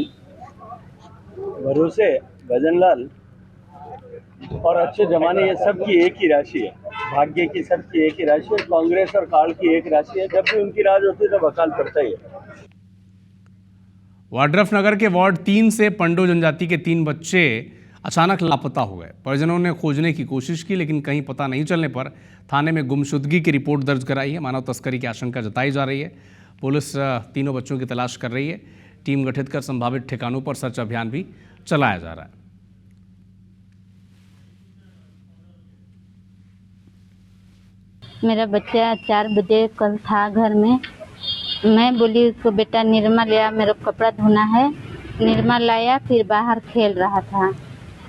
Speaker 5: भरोसे, भजनलाल और अच्छे जमाने, ये सब की एक ही राशि है। भाग्य की सबकी एक ही राशि है। कांग्रेस और काल की एक राशि है। जब भी उनकी राज होती है तब अकाल पड़ता ही है।
Speaker 1: वाड्रफ नगर के वार्ड 3 से पंडो जनजाति के 3 बच्चे अचानक लापता हो गए। परिजनों ने खोजने की कोशिश की, लेकिन कहीं पता नहीं चलने पर थाने में गुमशुदगी की रिपोर्ट दर्ज कराई है। मानव तस्करी की आशंका जताई जा रही है। पुलिस तीनों बच्चों की तलाश कर रही है। टीम गठित कर संभावित ठिकानों पर सर्च अभियान भी चलाया जा रहा है।
Speaker 10: मेरा बच्चा 4 बजे कल था घर में। मैं बोली उसको, बेटा निरमा लिया, मेरा कपड़ा धोना है। निरमा लाया, फिर बाहर खेल रहा था।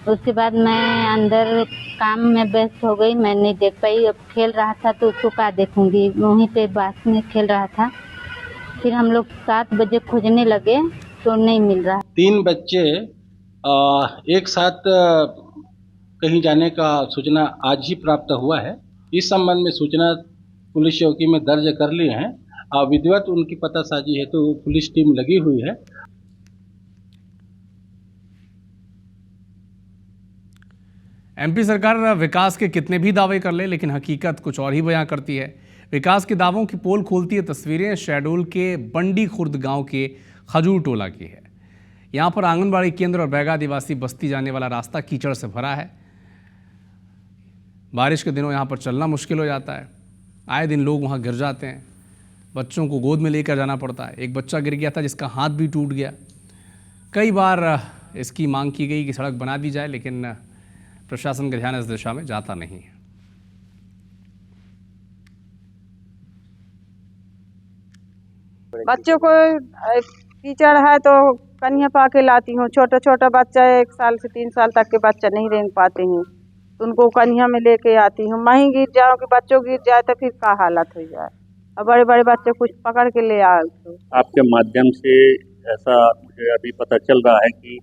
Speaker 10: उसके बाद मैं अंदर काम में व्यस्त हो गई, मैं नहीं देख पाई। अब खेल रहा था तो उसको क्या देखूंगी, वहीं पे बास में खेल रहा था। फिर हम लोग 7 बजे खोजने लगे तो नहीं मिल रहा।
Speaker 23: 3 बच्चे एक साथ कहीं जाने का सूचना आज ही प्राप्त हुआ है। इस संबंध में सूचना पुलिस चौकी में दर्ज कर लिए हैं। विधिवत उनकी पतासाजी है तो पुलिस टीम लगी हुई है।
Speaker 1: एमपी सरकार विकास के कितने भी दावे कर ले, लेकिन हकीकत कुछ और ही बयां करती है। विकास के दावों की पोल खोलती है तस्वीरें शहडोल के बंडी खुर्द गांव के खजूर टोला की है। यहां पर आंगनबाड़ी केंद्र और बैगा आदिवासी बस्ती जाने वाला रास्ता कीचड़ से भरा है। बारिश के दिनों यहां पर चलना मुश्किल हो जाता है। आए दिन लोग वहाँ गिर जाते हैं, बच्चों को गोद में लेकर जाना पड़ता है। एक बच्चा गिर गया था जिसका हाथ भी टूट गया। कई बार इसकी मांग की गई कि सड़क बना दी जाए, लेकिन प्रशासन का ध्यान इस दिशा में जाता नहीं है।
Speaker 11: बच्चों को कीचड़ है तो कन्या पा के लाती हूँ। छोटा छोटा बच्चा 1 साल से 3 साल तक के बच्चा नहीं रेंग पाते हैं, तो उनको कन्या में लेके आती हूँ। मैं ही गिर जाऊँ कि बच्चों गिर जाए तो फिर क्या हालत हो जाए। और बड़े बड़े बच्चे कुछ पकड़ के ले आए।
Speaker 12: आपके माध्यम से ऐसा मुझे अभी पता चल रहा है कि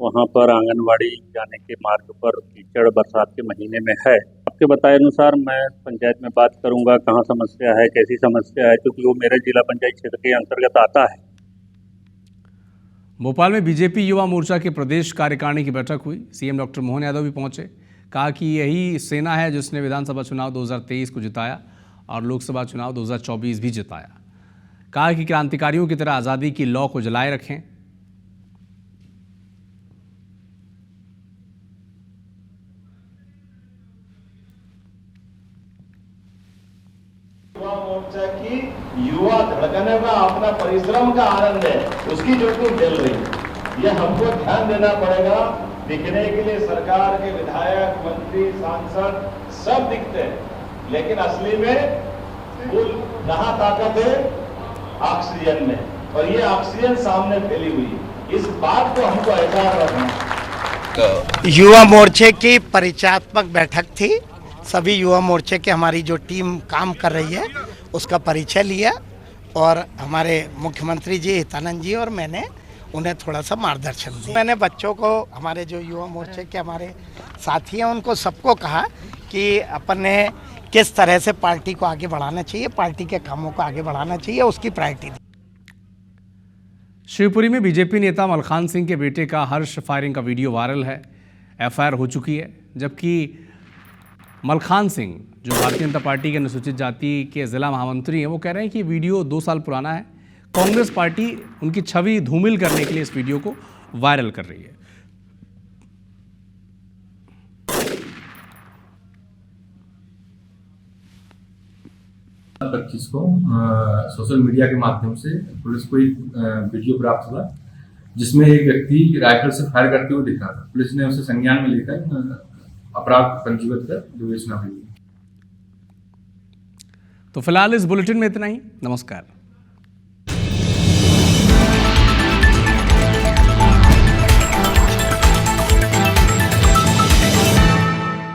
Speaker 12: वहाँ पर आंगनवाड़ी जाने के मार्ग पर कीचड़ बरसात के महीने में है। आपके बताए अनुसार मैं पंचायत में बात करूंगा कहाँ समस्या है, कैसी समस्या है, क्योंकि वो मेरे जिला पंचायत क्षेत्र के अंतर्गत आता है।
Speaker 1: भोपाल में बीजेपी युवा मोर्चा के प्रदेश कार्यकारिणी की बैठक हुई। सीएम डॉक्टर मोहन यादव भी पहुंचे। कहा कि यही सेना है जिसने विधानसभा चुनाव 2023 को जिताया और लोकसभा चुनाव 2024 भी जिताया। कहा कि क्रांतिकारियों की तरह आज़ादी की लौ को जलाए रखें।
Speaker 14: युवा मोर्चा की युवा धड़कने का अपना परिश्रम का आनंद है, उसकी ज्योति जल रही है। ये हमको ध्यान देना पड़ेगा। दिखने के लिए सरकार के विधायक, मंत्री, सांसद सब दिखते हैं, लेकिन असली में कुल कहाँ ताकत है? ऑक्सीजन में, और ये ऑक्सीजन सामने फैली हुई है। इस बात को हमको एहसास रखना।
Speaker 22: युवा मोर्चे की परिचयात्मक बैठक थी। सभी युवा मोर्चे के हमारी जो टीम काम कर रही है उसका परिचय लिया और हमारे मुख्यमंत्री जी हितानंद जी और मैंने उन्हें थोड़ा सा मार्गदर्शन दिया। मैंने बच्चों को, हमारे जो युवा मोर्चे के हमारे साथी हैं, उनको सबको कहा कि अपन ने किस तरह से पार्टी को आगे बढ़ाना चाहिए, पार्टी के कामों को आगे बढ़ाना चाहिए, उसकी प्रायोरिटी दी।
Speaker 1: शिवपुरी में बीजेपी नेता मलखान सिंह के बेटे का हर्ष फायरिंग का वीडियो वायरल है। एफआईआर हो चुकी है, जबकि मलखान सिंह जो भारतीय जनता पार्टी के अनुसूचित जाति के जिला महामंत्री हैं, वो कह रहे हैं कि वीडियो 2 साल पुराना है। कांग्रेस पार्टी उनकी छवि धूमिल करने के लिए इस वीडियो को वायरल कर रही है।
Speaker 24: 25 को सोशल मीडिया के माध्यम से पुलिस को एक वीडियो प्राप्त हुआ जिसमें एक व्यक्ति राइफल से फायर करते हुए दिख रहा था। पुलिस ने उसे संज्ञान में लेकर अपराध पंजीबद्ध कर विवेचना हुई।
Speaker 1: तो फिलहाल इस बुलेटिन में इतना ही। नमस्कार।